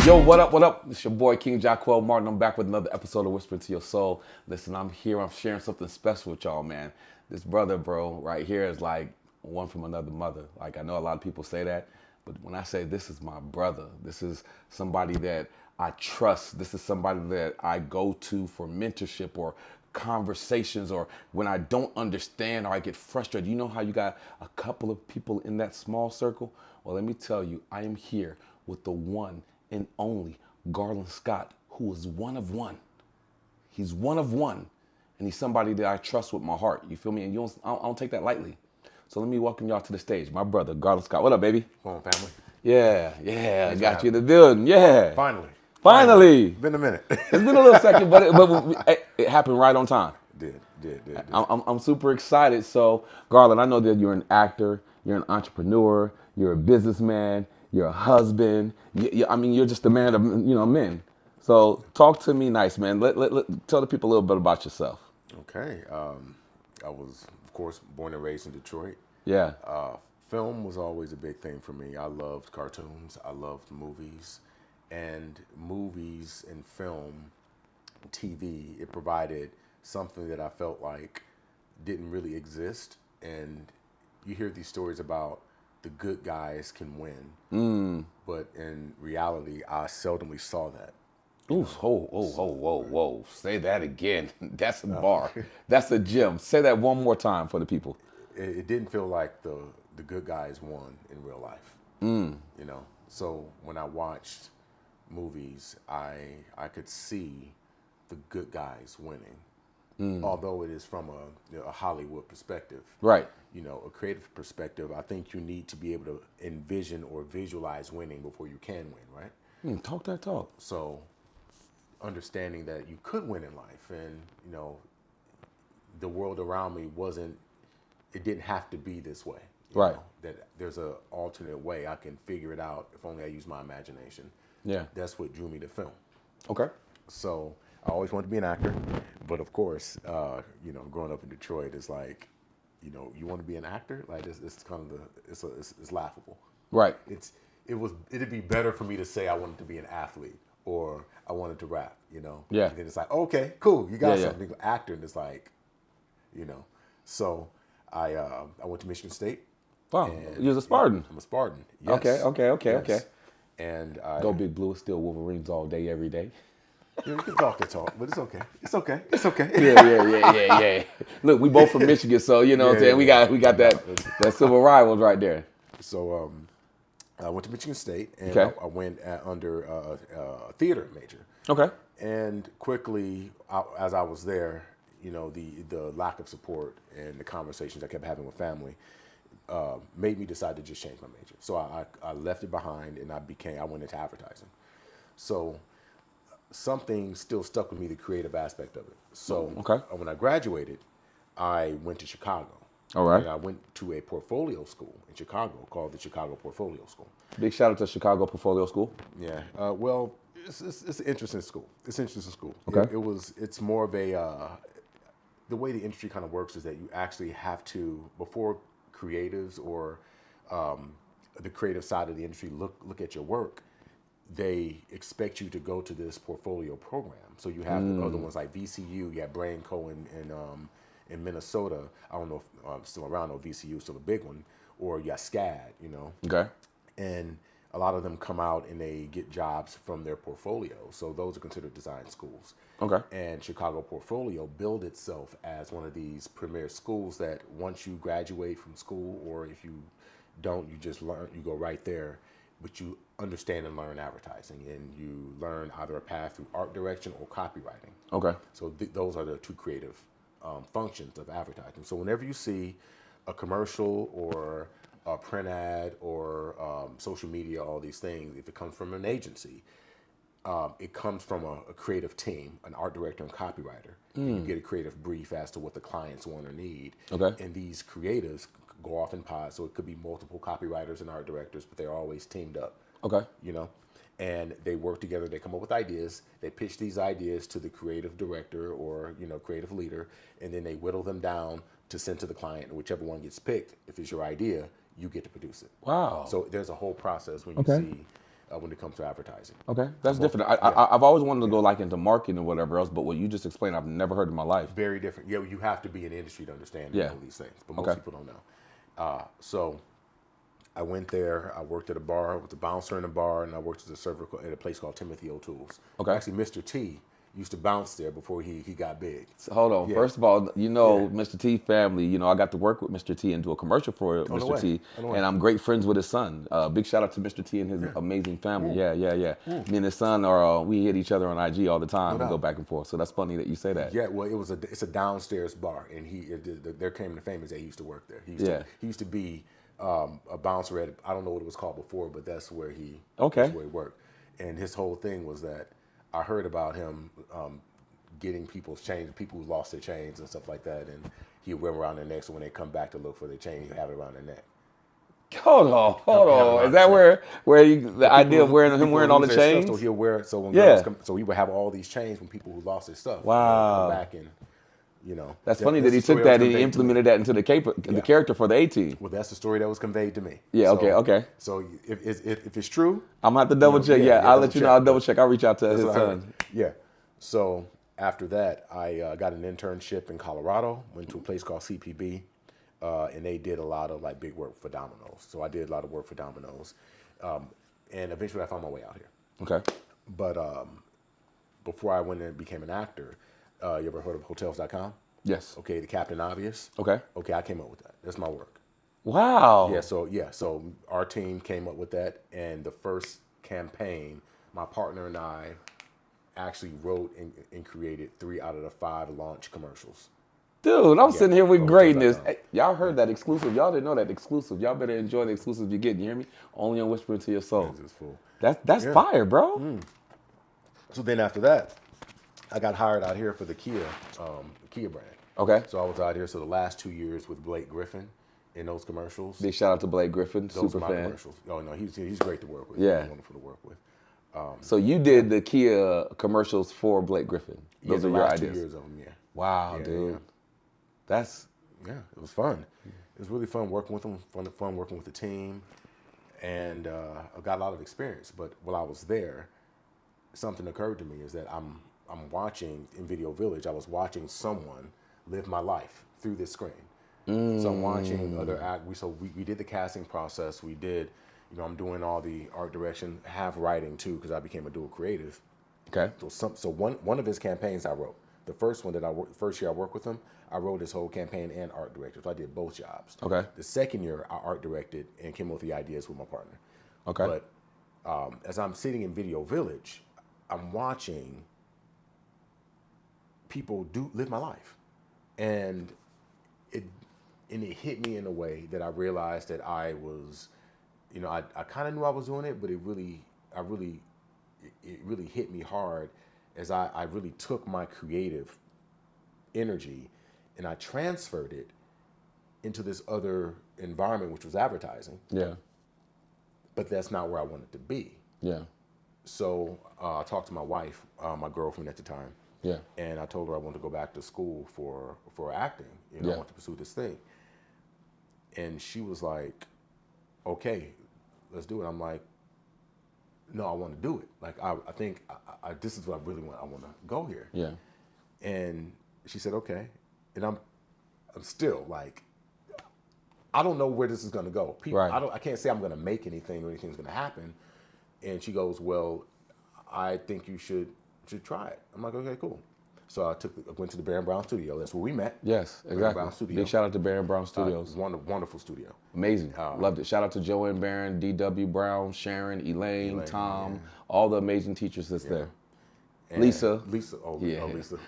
Yo, what up, what up? It's your boy King Jacquel Martin. I'm back with another episode of Whisper to Your Soul. Listen, I'm here, I'm sharing something special with y'all, man. This brother, bro, right here is like one from another mother. Like, I know a lot of people say that, but when I say this is my brother, this is somebody that I trust. This is somebody that I go to for mentorship or conversations, or when I don't understand or I get frustrated. You know how you got a couple of people in that small circle? Well, let me tell you, I am here with the one and only Garland Scott, who is one of one. He's one of one, and he's somebody that I trust with my heart. You feel me? And I don't take that lightly. So let me welcome y'all to the stage. My brother, Garland Scott. What up, baby? Come on, family. Yeah. I got you in the building. Yeah. Finally. Been a minute. It's been a little second, but it happened right on time. Did. I'm super excited. So, Garland, I know that you're an actor, you're an entrepreneur, you're a businessman, you're a husband. You're just a man of men. So, talk to me nice, man. Tell the people a little bit about yourself. Okay. I was, of course, born and raised in Detroit. Yeah. Film was always a big thing for me. I loved cartoons. I loved movies. And movies and film, TV, it provided something that I felt like didn't really exist. And you hear these stories about the good guys can win, but in reality, I seldomly saw that. Ooh, whoa. Say that again. That's a bar. That's a gem. Say that one more time for the people. It didn't feel like the good guys won in real life. So when I watched movies, I could see the good guys winning. Although it is from a Hollywood perspective. Right. A creative perspective, I think you need to be able to envision or visualize winning before you can win, right? Talk that talk. So understanding that you could win in life, and the world around me it didn't have to be this way. Right. That there's a alternate way. I can figure it out if only I use my imagination. Yeah. That's what drew me to film. Okay. So I always wanted to be an actor, but of course, growing up in Detroit is like, you want to be an actor? Like it's kind of it's laughable. Right. It'd be better for me to say I wanted to be an athlete or I wanted to rap, Yeah. And then it's like, okay, cool, you got Yeah. something. Actor, and it's like, So I went to Michigan State. Wow. You're a Spartan. I'm a Spartan. Yes. Okay. And Go Big Blue, still Wolverines all day, every day. You can talk that talk, but it's okay. Yeah. Look, we both from Michigan, so what I'm saying. We got that civil rivals right there. So I went to Michigan State, and Okay. I went under a theater major. Okay. And quickly, as I was there, the lack of support and the conversations I kept having with family made me decide to just change my major. So I left it behind, and I went into advertising. So something still stuck with me, the creative aspect of it. So when I graduated, I went to Chicago. All right. And I went to a portfolio school in Chicago called the Chicago Portfolio School. Big shout out to Chicago Portfolio School. Yeah. It's an interesting school. It's an interesting school. Okay. It's more of the way the industry kind of works is that you actually have to, before creatives or the creative side of the industry look at your work, they expect you to go to this portfolio program. So you have the other ones like VCU, you have Brain Co. in Minnesota. I don't know if still around, or VCU is still a big one, or you got SCAD, Okay. And a lot of them come out and they get jobs from their portfolio. So those are considered design schools. Okay. And Chicago Portfolio billed itself as one of these premier schools that once you graduate from school, or if you don't, you just learn, you go right there, but you understand and learn advertising, and you learn either a path through art direction or copywriting. Okay. So those are the two creative functions of advertising. So whenever you see a commercial or a print ad or social media, all these things, if it comes from an agency, it comes from a creative team, an art director and copywriter. And you get a creative brief as to what the clients want or need. Okay. And these creatives go off in pods. So it could be multiple copywriters and art directors, but they're always teamed up. Okay. And they work together. They come up with ideas. They pitch these ideas to the creative director or creative leader, and then they whittle them down to send to the client. And whichever one gets picked, if it's your idea, you get to produce it. Wow. So there's a whole process when you Okay. see when it comes to advertising. Okay, that's different. I've always wanted to go like into marketing or whatever else, but what you just explained, I've never heard in my life. Very different. Yeah, you have to be in the industry to understand Yeah. all these things, but most Okay. people don't know. So I went there. I worked at a bar. I was a bouncer in a bar, and I worked as a server at a place called Timothy O'Toole's. Okay. Actually, Mr. T used to bounce there before he got big. So hold on. Yeah. First of all, Mr. T family, I got to work with Mr. T and do a commercial for no Mr. way. T. Oh, no way. And I'm great friends with his son. Big shout out to Mr. T and his amazing family. Yeah. Me and his son we hit each other on IG all the time. We doubt. go back and forth. So that's funny that you say that. Yeah, well, it's a downstairs bar, and there came to fame is that he used to work there. He used to be a bouncer at, I don't know what it was called before, but that's where he worked. And his whole thing was that I heard about him getting people's change, people who lost their chains and stuff like that, and he would wear them around their neck, so when they come back to look for their chain, he'd have it around their neck. Hold on. Is that where the idea of wearing all the chains? Stuff, so he'll wear it. So when girls come, so he would have all these chains from people who lost their stuff. Wow. Come back and that's funny that he took that and he implemented that into the character for the A-Team. Well, that's the story that was conveyed to me. Yeah. So, Okay. So if it's true, I'm gonna have to double check. Yeah, I'll let you know. I'll double check. I'll reach out to his son. Yeah. So after that, I got an internship in Colorado. Went to a place called CPB, and they did a lot of like big work for Domino's. So I did a lot of work for Domino's, and eventually I found my way out here. Okay. But before I went and became an actor, you ever heard of Hotels.com? Yes. Okay, the Captain Obvious. Okay. Okay, I came up with that. That's my work. Wow. So our team came up with that, and the first campaign, my partner and I actually wrote and created 3 out of the 5 launch commercials. Dude, I'm sitting here with greatness. Hotels.com. Hey, y'all heard that exclusive. Y'all didn't know that exclusive. Y'all better enjoy the exclusive you get. You hear me? Only on Whispering to Your Soul. This is full. That's fire, bro. So then after that, I got hired out here for the Kia brand. Okay. So I was out here. So the last 2 years with Blake Griffin in those commercials. Big shout out to Blake Griffin, Those super are my fan. commercials. Oh no, he's great to work with. Yeah. He's wonderful to work with. So you did the Kia commercials for Blake Griffin. Those the are your last ideas. 2 years of them. Yeah. Wow, Yeah, dude. yeah. That's Yeah, it was fun. It was really fun working with them. Fun working with the team, and I got a lot of experience. But while I was there, something occurred to me is that I'm watching in Video Village. I was watching someone live my life through this screen. So I'm watching other we did the casting process. We did, I'm doing all the art direction, half writing too, because I became a dual creative. okay. So one of his campaigns I wrote. The first one that first year I worked with him, I wrote his whole campaign and art directed. So I did both jobs. Okay. The second year I art directed and came up with the ideas with my partner. Okay. But as I'm sitting in Video Village, I'm watching people live my life, and it hit me in a way that I realized that I was, I kind of knew I was doing it, but it really hit me hard as I really took my creative energy and I transferred it into this other environment, which was advertising. Yeah. But that's not where I wanted to be. Yeah. So I talked to my wife, my girlfriend at the time. Yeah. And I told her I wanted to go back to school for acting. I want to pursue this thing. And she was like, okay, let's do it. I'm like, no, I want to do it. Like, I think this is what I really want. I want to go here. Yeah. And she said, okay. And I'm still like, I don't know where this is going to go. Right. I can't say I'm going to make anything or anything's going to happen. And she goes, well, I think you should try it. I'm like, okay, cool. So I went to the Barron Brown studio. That's where we met. Yes, Barron exactly. Brown Studio. Big shout out to Barron Brown Studios. Wonderful studio. Amazing. Loved it. Shout out to Joanne Barron, D.W. Brown, Sharon, Elaine, Tom, yeah. all the amazing teachers that's there. And Lisa. Oh, Lisa.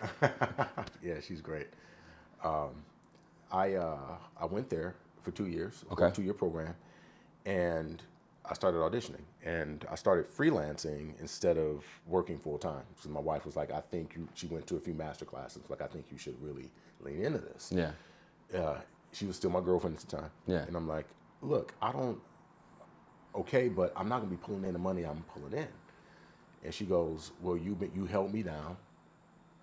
Yeah, she's great. I went there for 2 years, Okay. a 2-year program, and I started auditioning, and I started freelancing instead of working full time. So my wife was like, she went to a few master classes, like, I think you should really lean into this. Yeah. She was still my girlfriend at the time. Yeah. And I'm like, look, okay, but I'm not gonna be pulling in the money I'm pulling in. And she goes, well, you held me down,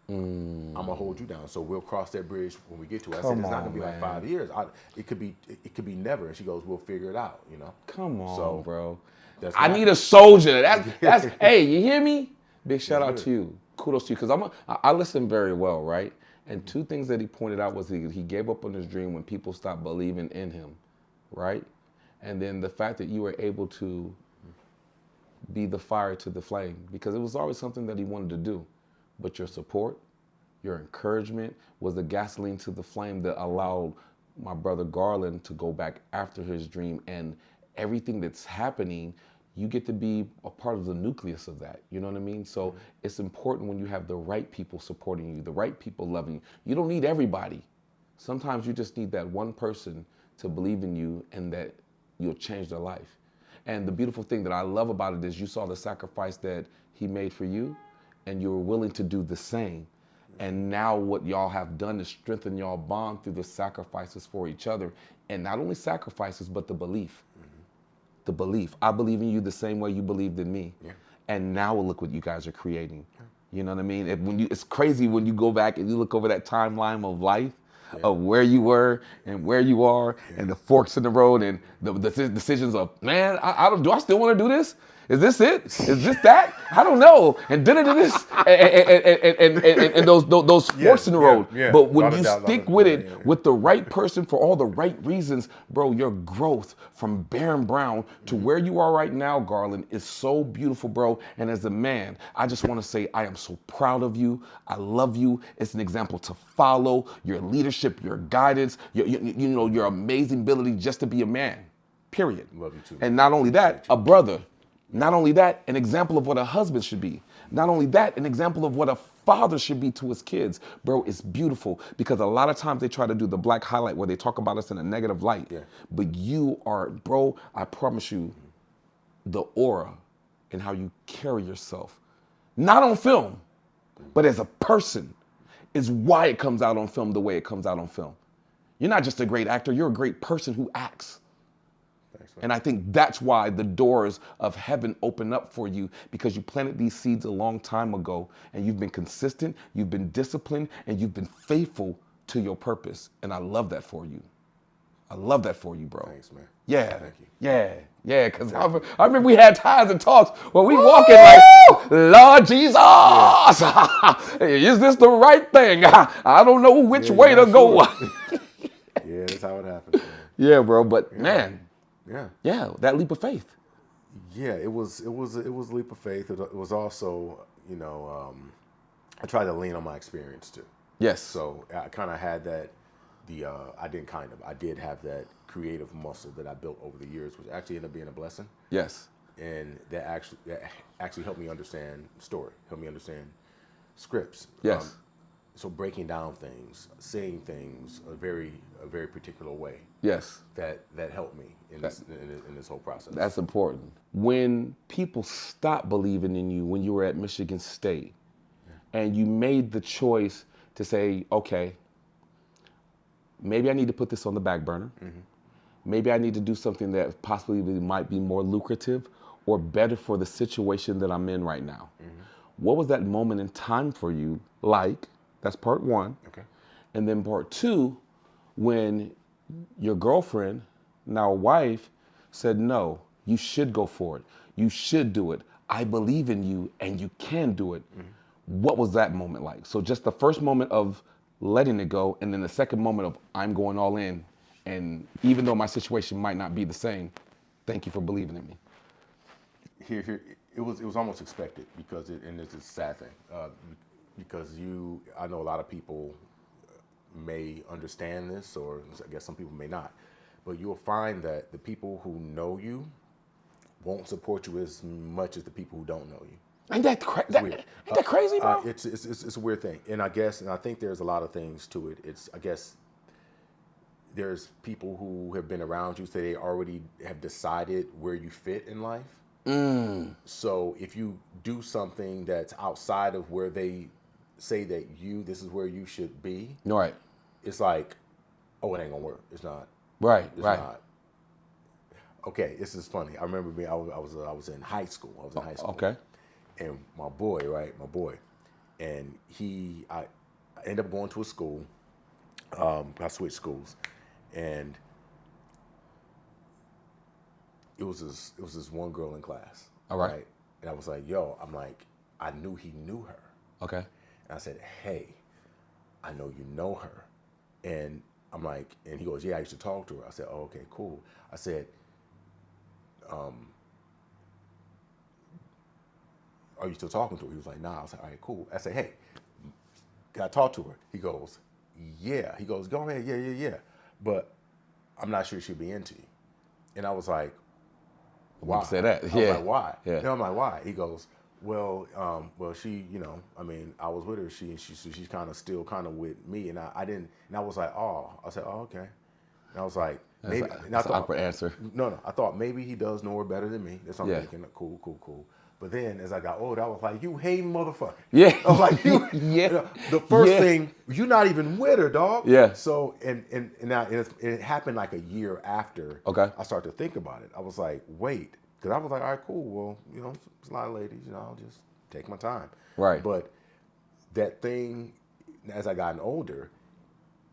I'm gonna hold you down. So we'll cross that bridge when we get to it. I said Come it's not gonna on, be like man. 5 years. It could be never. And she goes, we'll figure it out. You know. Come on, So bro. that's I what need happened. a soldier. That's hey, you hear me? Big shout That's out good. to you. Kudos to you, because I listen very well, right? And two things that he pointed out was he gave up on his dream when people stopped believing in him, right? And then the fact that you were able to be the fire to the flame, because it was always something that he wanted to do, but your support, your encouragement was the gasoline to the flame that allowed my brother Garland to go back after his dream. And everything that's happening, you get to be a part of the nucleus of that. You know what I mean? So it's important when you have the right people supporting you, the right people loving you. You don't need everybody. Sometimes you just need that one person to believe in you and that you'll change their life. And the beautiful thing that I love about it is you saw the sacrifice that he made for you, and you were willing to do the same. And now what y'all have done is strengthen y'all bond through the sacrifices for each other. And not only sacrifices, but the belief. The belief. I believe in you the same way you believed in me. Yeah. And now look what you guys are creating. You know what I mean? It's crazy when you go back and you look over that timeline of life, of where you were and where you are, and the forks in the road, and the decisions of, man, do I still want to do this? Is this it? Is this that? I don't know. And this and those forks in the road. yeah. But when Lot of you doubt, lot stick of- with yeah, it, yeah, yeah. with the right person for all the right reasons, bro, your growth from Baron Brown to where you are right now, Garland, is so beautiful, bro. And as a man, I just want to say I am so proud of you. I love you. It's an example to follow. Your leadership, your guidance, your amazing ability just to be a man. Period. Love you too. And not only that, a brother. Not only that, an example of what a husband should be. Not only that, an example of what a father should be to his kids. Bro, it's beautiful because a lot of times they try to do the black highlight where they talk about us in a negative light. Yeah. But you are, bro, I promise you, the aura and how you carry yourself, not on film, but as a person, is why it comes out on film the way it comes out on film. You're not just a great actor, you're a great person who acts. Thanks, man. And I think that's why the doors of heaven open up for you, because you planted these seeds a long time ago and you've been consistent, you've been disciplined, and you've been faithful to your purpose. And I love that for you. I love that for you, bro. Thanks, man. Yeah. Thank you. Yeah, because I remember we had times and talks where we walking like, Lord Jesus, is this the right thing? I don't know which way to go. Yeah, that's how it happens, man. Yeah, bro, but man, Yeah. that leap of faith. Yeah, it was a leap of faith. It was also, I tried to lean on my experience too. Yes. So I kind of had that. I did have that creative muscle that I built over the years, which actually ended up being a blessing. Yes. And that actually helped me understand story, helped me understand scripts. Yes. So breaking down things, saying things a very particular way. Yes. That helped me in this whole process. That's important. When people stopped believing in you when you were at Michigan State, and you made the choice to say, okay, maybe I need to put this on the back burner. Mm-hmm. Maybe I need to do something that possibly might be more lucrative or better for the situation that I'm in right now. Mm-hmm. What was that moment in time for you like? That's part one. Okay. And then part two, when your girlfriend, now wife, said, no, you should go for it. You should do it. I believe in you and you can do it. Mm-hmm. What was that moment like? So just the first moment of letting it go, and then the second moment of I'm going all in. And even though my situation might not be the same, thank you for believing in me. Here, it was almost expected because and it's a sad thing because I know a lot of people may understand this, or I guess some people may not, but you'll find that the people who know you won't support you as much as the people who don't know you. Ain't that crazy, bro? It's a weird thing, and I think there's a lot of things to it. I guess there's people who have been around you, so they already have decided where you fit in life. So if you do something that's outside of where they say that this is where you should be, Right. It's like, oh, it ain't gonna work. It's not. Right. It's right. not. Okay, this is funny. I remember I was in high school. Okay. And my boy, and I ended up going to a school. I switched schools, and it was this one girl in class. All right. And I was like, yo, I'm like, I knew he knew her. Okay. And I said, hey, I know you know her. And I'm like, and he goes, yeah, I used to talk to her. I said, oh, okay, cool. I said, are you still talking to her? He was like, nah. I was like, all right, cool. I said, hey, can I talk to her? He goes, yeah. He goes, go ahead, yeah. But I'm not sure she'll be into you. And I was like, why? You say that. I Yeah. was like, why? Yeah. And I'm like, why? He goes, well, she, I mean, I was with her. She's kind of still kind of with me, and I didn't. And I was like, oh. I said, oh, okay. And I was like, maybe. That's an awkward answer. No. I thought maybe he does know her better than me. That's what I'm Yeah. thinking. Cool. But then as I got older, I was like, you hating motherfucker. Yeah. I was like, you. Yeah. The first Yeah. thing, you're not even with her, dog. Yeah. So and it happened like a year after. Okay. I started to think about it. I was like, wait, because I was like, all right, cool. Well, there's a lot of ladies. I'll just take my time. Right. But that thing, as I gotten older,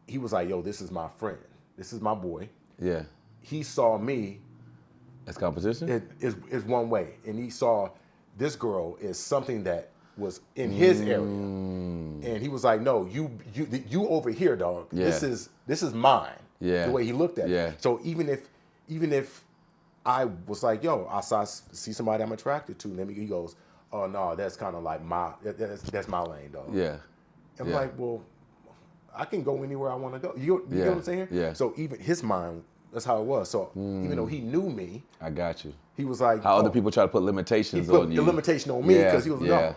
he was like, yo, this is my friend. This is my boy. Yeah. He saw me As competition? is one way, and he saw this girl is something that was in his area, and he was like, "No, you over here, dog. Yeah. This is mine." Yeah. The way he looked at Yeah. it. So even if I was like, "Yo, see somebody I'm attracted to," and then he goes, "Oh no, that's kind of like that's my lane, dog." Yeah. I'm Yeah. like, well, I can go anywhere I want to go. You know what I'm saying? Yeah. So even his mind, that's how it was. So even though he knew me, I got you. he was like, How other people try to put limitations he put on you. the limitation on me because he was no.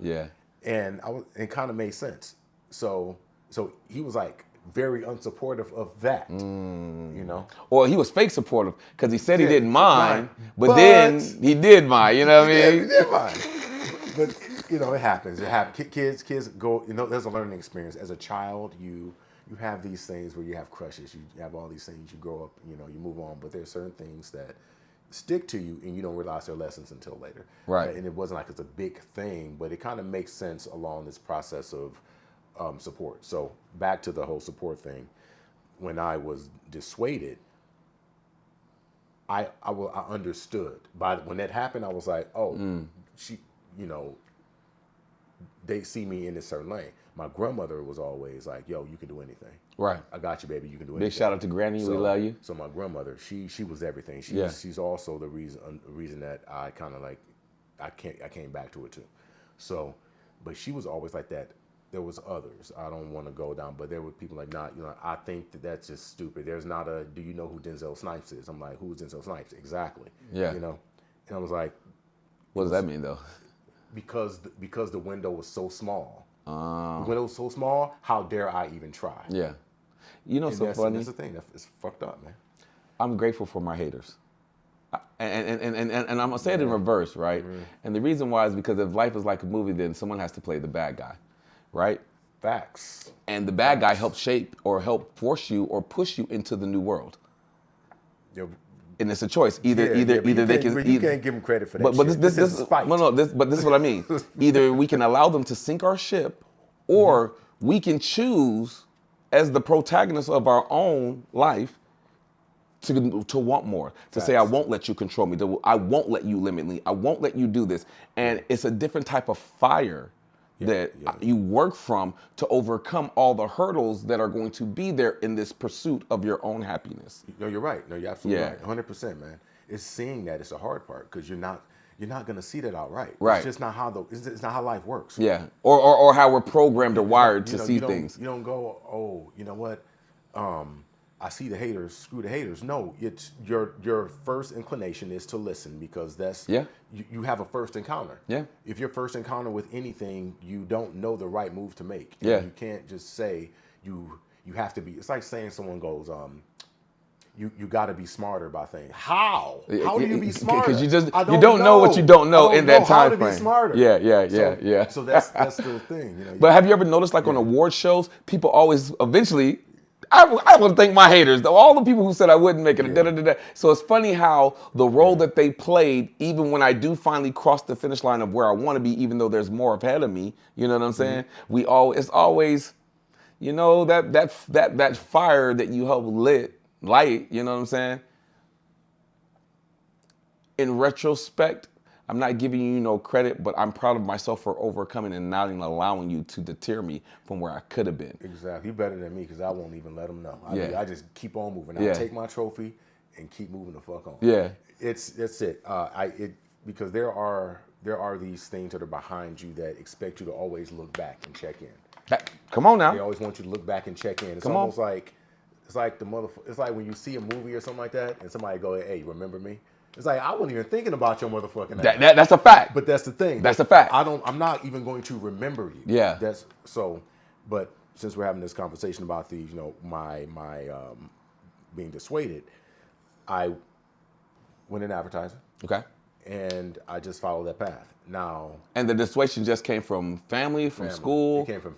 Yeah. And it kind of made sense. So he was like very unsupportive of that, Or he was fake supportive because he said he Yeah, didn't mind, right. but then he did mind. You know what I Yeah, mean? he did mind. But it happens. It happens. Kids go. There's a learning experience. As a child, you have these things where you have crushes. You have all these things. You grow up. You move on. But there's certain things that stick to you, and you don't realize their lessons until later. Right. And it wasn't like it's a big thing, but it kind of makes sense along this process of support. So back to the whole support thing. When I was dissuaded, I understood. When that happened, I was like, oh, she, they see me in a certain lane. My grandmother was always like, yo, you can do anything. Right. I got you, baby. You can do anything. Big shout out to Granny. We love you. So my grandmother, she was everything. She's also the reason that I kind of like, I came back to it too. So, but she was always like that. There was others. I don't want to go down, but there were people like, I think that's just stupid. There's not do you know who Denzel Snipes is? I'm like, who is Denzel Snipes? Exactly. Yeah. And I was like, What does that mean though? because the window was so small. Oh. The window was so small, how dare I even try? Yeah. So that's, funny. That's the thing. It's fucked up, man. I'm grateful for my haters. And I'm going to say it in reverse, right? Mm-hmm. And the reason why is because if life is like a movie, then someone has to play the bad guy, right? Facts. And the bad guy helps shape or help force you or push you into the new world. Yeah. And it's a choice. Either they can. You can't give them credit for that. But shit. this is spite. But this is what I mean. Either we can allow them to sink our ship, or we can choose, as the protagonist of our own life, to want more. To say, I won't let you control me. I won't let you limit me. I won't let you do this. And it's a different type of fire that you work from to overcome all the hurdles that are going to be there in this pursuit of your own happiness. No, you're right. No, you're absolutely right. 100%, man. It's seeing that. It's the hard part because you're not going to see that outright. Right. It's just not how it's not how life works. Yeah. Or how we're programmed or wired to see things. You don't go, oh, you know what? I see the haters, screw the haters. No, it's your first inclination is to listen because that's you have a first encounter. Yeah. If your first encounter with anything, you don't know the right move to make. And you can't just say you have to be. It's like saying someone goes, you got to be smarter by things. How? How do you be smarter? Because you don't know what you don't know in that time frame. How to be smarter? Yeah. So that's the thing. But have you ever noticed, like on award shows, people always eventually, I want to thank my haters, though. All the people who said I wouldn't make it. Yeah. Da, da, da, da. So it's funny how the role that they played, even when I do finally cross the finish line of where I want to be, even though there's more ahead of me, you know what I'm saying? It's always, you know, that fire that you help light, you know what I'm saying? In retrospect, I'm not giving you no credit, but I'm proud of myself for overcoming and not even allowing you to deter me from where I could have been. Exactly. You better than me because I won't even let them know. I just keep on moving. I Yeah. take my trophy and keep moving the fuck on. Yeah. That's it. Because there are these things that are behind you that expect you to always look back and check in. Come on They now. always want you to look back and check in. It's Come on. almost like it's like when you see a movie or something like that and somebody go, "Hey, you remember me?" It's like I wasn't even thinking about your motherfucking ass. That's a fact. But that's the thing. That's a fact. I'm not even going to remember you. Yeah. That's so. But since we're having this conversation about the, my being dissuaded, I went in advertising Okay. and I just followed that path. Now, And the dissuasion just came from family, from family. school. It came from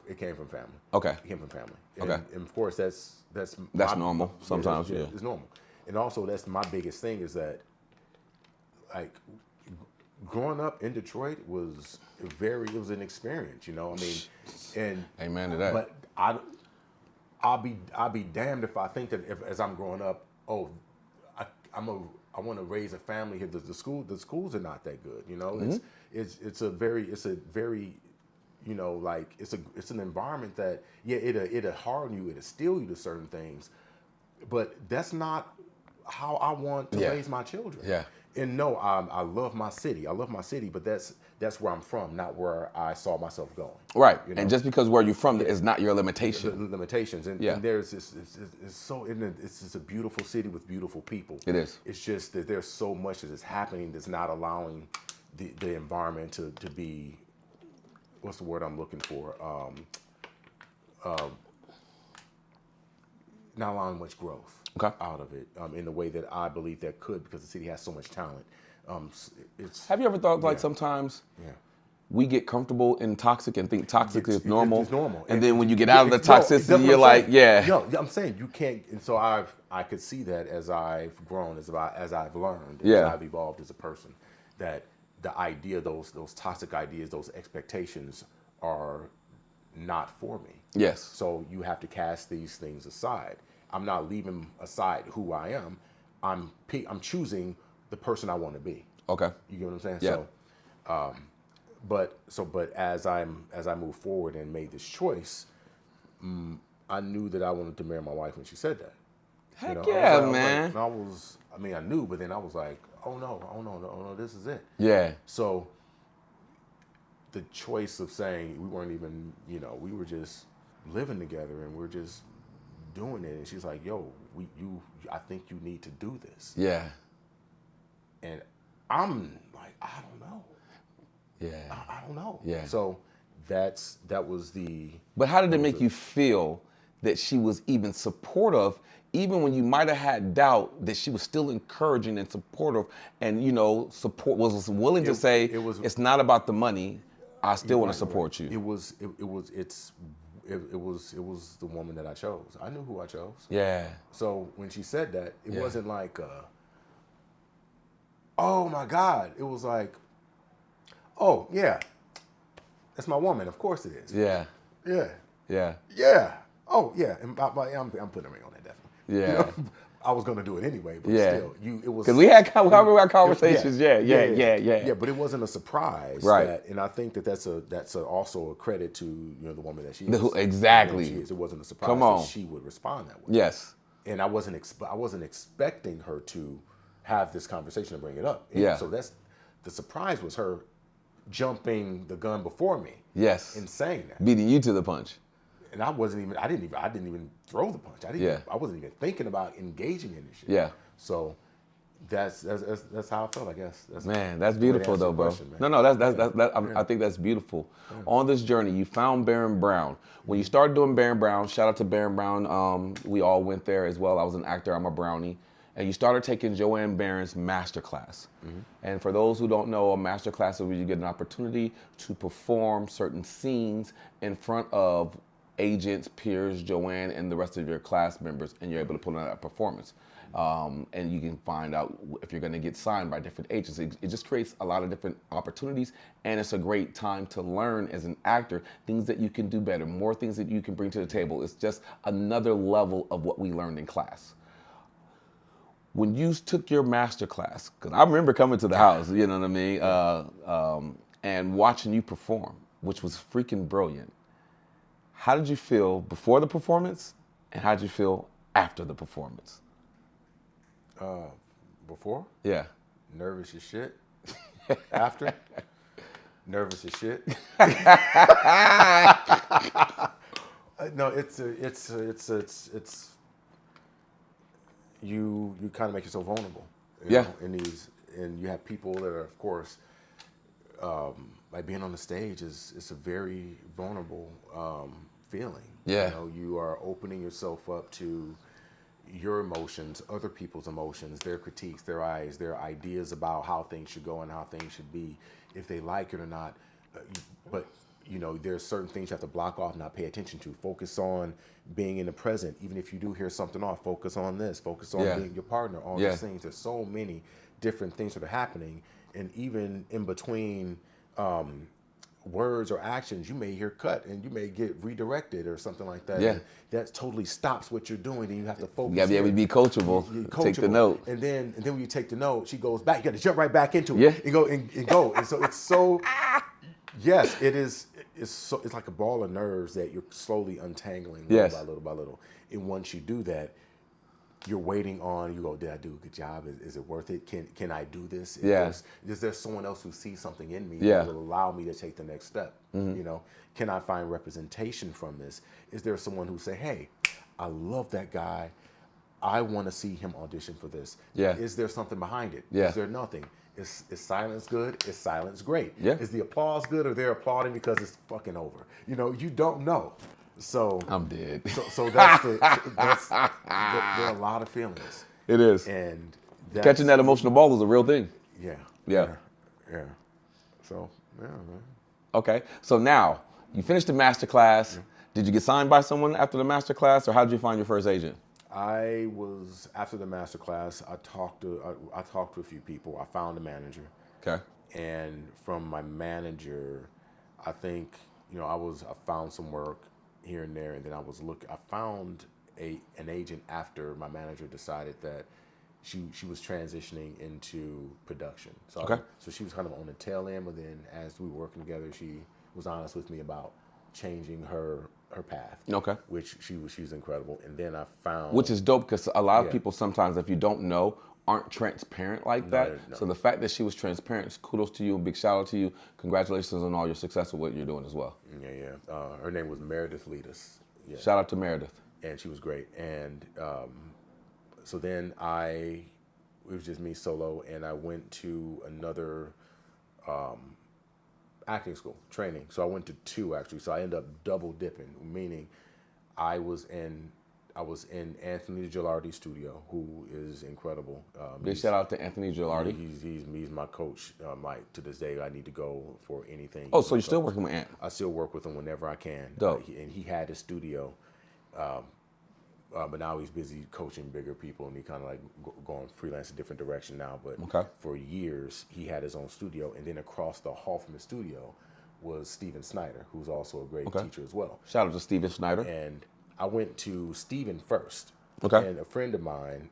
family. Okay. It came from family. Okay. And of course that's normal sometimes, yeah. It's normal. And also that's my biggest thing is that, like, growing up in Detroit was an experience, I mean, and Amen to that. but I'll be damned if I think that as I'm growing up, I want to raise a family here. The schools are not that good, It's a very like it's an environment that it'll harden you, it'll steel you to certain things, but that's not how I want to raise my children. Yeah. And no, I love my city. But that's where I'm from, not where I saw myself going. Right. And just because where you're from is not your limitation. Limitations. And there's this, it's just a beautiful city with beautiful people. It is. It's just that there's so much that is happening that's not allowing the environment to be, what's the word I'm looking for? Not allowing much growth out of it in the way that I believe that could, because the city has so much talent. Have you ever thought like sometimes we get comfortable in toxic and think toxic is normal? It's normal. And then when you get out of the toxicity, you're like, I'm saying you can't. And so I could see that as I've grown, as I've learned, as I've evolved as a person, that the idea, those toxic ideas, those expectations are not for me. Yes. So you have to cast these things aside. I'm not leaving aside who I am. I'm choosing the person I want to be. Okay. You get what I'm saying? Yeah. So, but as I moved forward and made this choice, I knew that I wanted to marry my wife when she said that. Heck man. man. I knew, but then I was like, oh no, this is it. Yeah. So the choice of saying we weren't even, we were just living together and we're just doing it. And she's like, yo, I think you need to do this. Yeah. And I'm like, I don't know. Yeah. I don't know. Yeah. So that was the. But how did it make you feel that she was even supportive, even when you might have had doubt, that she was still encouraging and supportive, and was willing to say, it's not about the money. I still want to support you. It was the woman that I chose. I knew who I chose. Yeah. So when she said that, it wasn't like, oh my God. It was like, oh yeah, that's my woman. Of course it is. Yeah. Yeah. Yeah. Yeah. Oh yeah. And I'm putting a ring on that definitely. Yeah. I was gonna do it anyway, but still, it was because we had conversations. Yeah. But it wasn't a surprise, right? And I think that's also a credit to the woman that she is. Exactly. Exactly. It wasn't a surprise that she would respond that way. Yes. And I wasn't expecting her to have this conversation and bring it up. And yeah. So the surprise was her jumping the gun before me. Yes. And saying that, beating you to the punch. And I didn't even throw the punch. I wasn't even thinking about engaging in this shit. Yeah. So that's how I felt, I guess. That's beautiful though, bro. I think that's beautiful. Yeah. On this journey, you found Baron Brown. When you started doing Baron Brown, shout out to Baron Brown. We all went there as well. I was an actor. I'm a brownie. And you started taking Joanne Barron's masterclass. Mm-hmm. And for those who don't know, a masterclass is where you get an opportunity to perform certain scenes in front of agents, peers, Joanne, and the rest of your class members, and you're able to put on that performance. And you can find out if you're going to get signed by different agents. It just creates a lot of different opportunities, and it's a great time to learn as an actor things that you can do better, more things that you can bring to the table. It's just another level of what we learned in class. When you took your master class, because I remember coming to the house, you know what I mean, and watching you perform, which was freaking brilliant. How did you feel before the performance, and how did you feel after the performance? Before? Yeah. Nervous as shit. After? Nervous as shit. No, it's you kind of make yourself vulnerable. You know, and you have people that are, of course, like being on the stage is a very vulnerable feeling. Yeah. You know, you are opening yourself up to your emotions, other people's emotions, their critiques, their eyes, their ideas about how things should go and how things should be, if they like it or not. But you know, there's certain things you have to block off and not pay attention to. Focus on being in the present. Even if you do hear something off, focus on this. Focus on being your partner. All these things. There's so many different things that are happening, and even in between words or actions, you may hear cut and you may get redirected or something like that. Yeah. That totally stops what you're doing, and you have to focus. You gotta be able to be coachable. Take the note. And then when you take the note, she goes back. You got to jump right back into it. Yeah. And go and go. And so it's so. Yes, it is. It's like a ball of nerves that you're slowly untangling little by little. And once you do that, you're waiting on. You go, did I do a good job? Is it worth it? Can I do this? Is there someone else who sees something in me that will allow me to take the next step? You know, can I find representation from this? Is there someone who say, hey, I love that guy. I want to see him audition for this. Yeah. Is there something behind it? Yeah. Is there nothing? Is silence good? Is silence great? Yeah. Is the applause good, or they're applauding because it's fucking over? You know, you don't know. So I'm dead. So there are a lot of feelings. It is. And Catching that emotional ball is a real thing. Yeah. So man. Okay. So now you finished the master class. Did you get signed by someone after the master class, or how did you find your first agent? I was after the master class. I talked to a few people. I found a manager. Okay. And from my manager, I think I found some work here and there, and then I found an agent after my manager decided that she was transitioning into production. So so she was kind of on the tail end, but then as we were working together, she was honest with me about changing her path. Okay. Which she's incredible. And then I found, which is dope, because a lot of people sometimes, if you don't know, aren't transparent like that. No. So the fact that she was transparent, kudos to you, big shout out to you. Congratulations on all your success with what you're doing as well. Her name was Meredith Letus. Yeah. Shout out to Meredith. And she was great. And so then it was just me solo, and I went to another acting school training. So I went to two, actually. So I ended up double dipping, meaning I was in Anthony Gilardi's studio, who is incredible. Big shout out to Anthony Gilardi. He's my coach. Like to this day, I need to go for anything. Oh, so you're still working with Ant? I still work with him whenever I can. Dope. And he had his studio, but now he's busy coaching bigger people, and he kind of like going freelance a different direction now. But for years, he had his own studio, and then across the hall from his studio was Steven Snyder, who's also a great teacher as well. Shout out to Steven Snyder. And I went to Steven first. Okay. And a friend of mine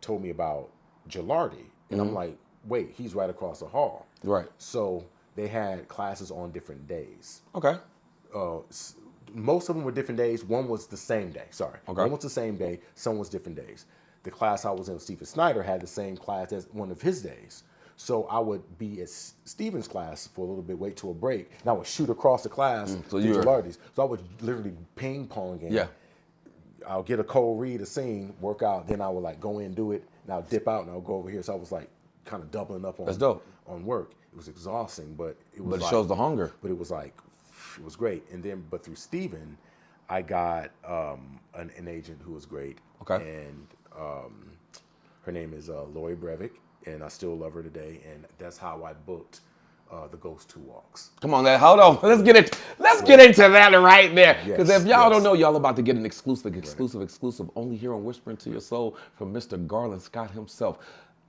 told me about Gilardi. And I'm like, wait, he's right across the hall. Right. So they had classes on different days. Okay. Most of them were different days. One was the same day. Sorry. Okay. One was the same day. Some was different days. The class I was in with Steven Snyder had the same class as one of his days. So I would be at Steven's class for a little bit, wait till a break, and I would shoot across the class to Gilardi's. So I was literally ping-ponging. Yeah. I'll get a cold read, a scene, work out, then I would like go in, do it, and I'll dip out and I'll go over here. So I was like kind of doubling up on work. It was exhausting, but it shows the hunger. But it was like, it was great. And then, but through Steven, I got an agent who was great. Okay. And her name is Lori Brevik, and I still love her today. And that's how I booked The Ghost Who Walks. Come on, hold on. Let's get it. Let's get into that right there. Because Yes, if y'all yes. don't know, y'all about to get an exclusive, only here on Whispering to Your Soul from Mr. Garland Scott himself.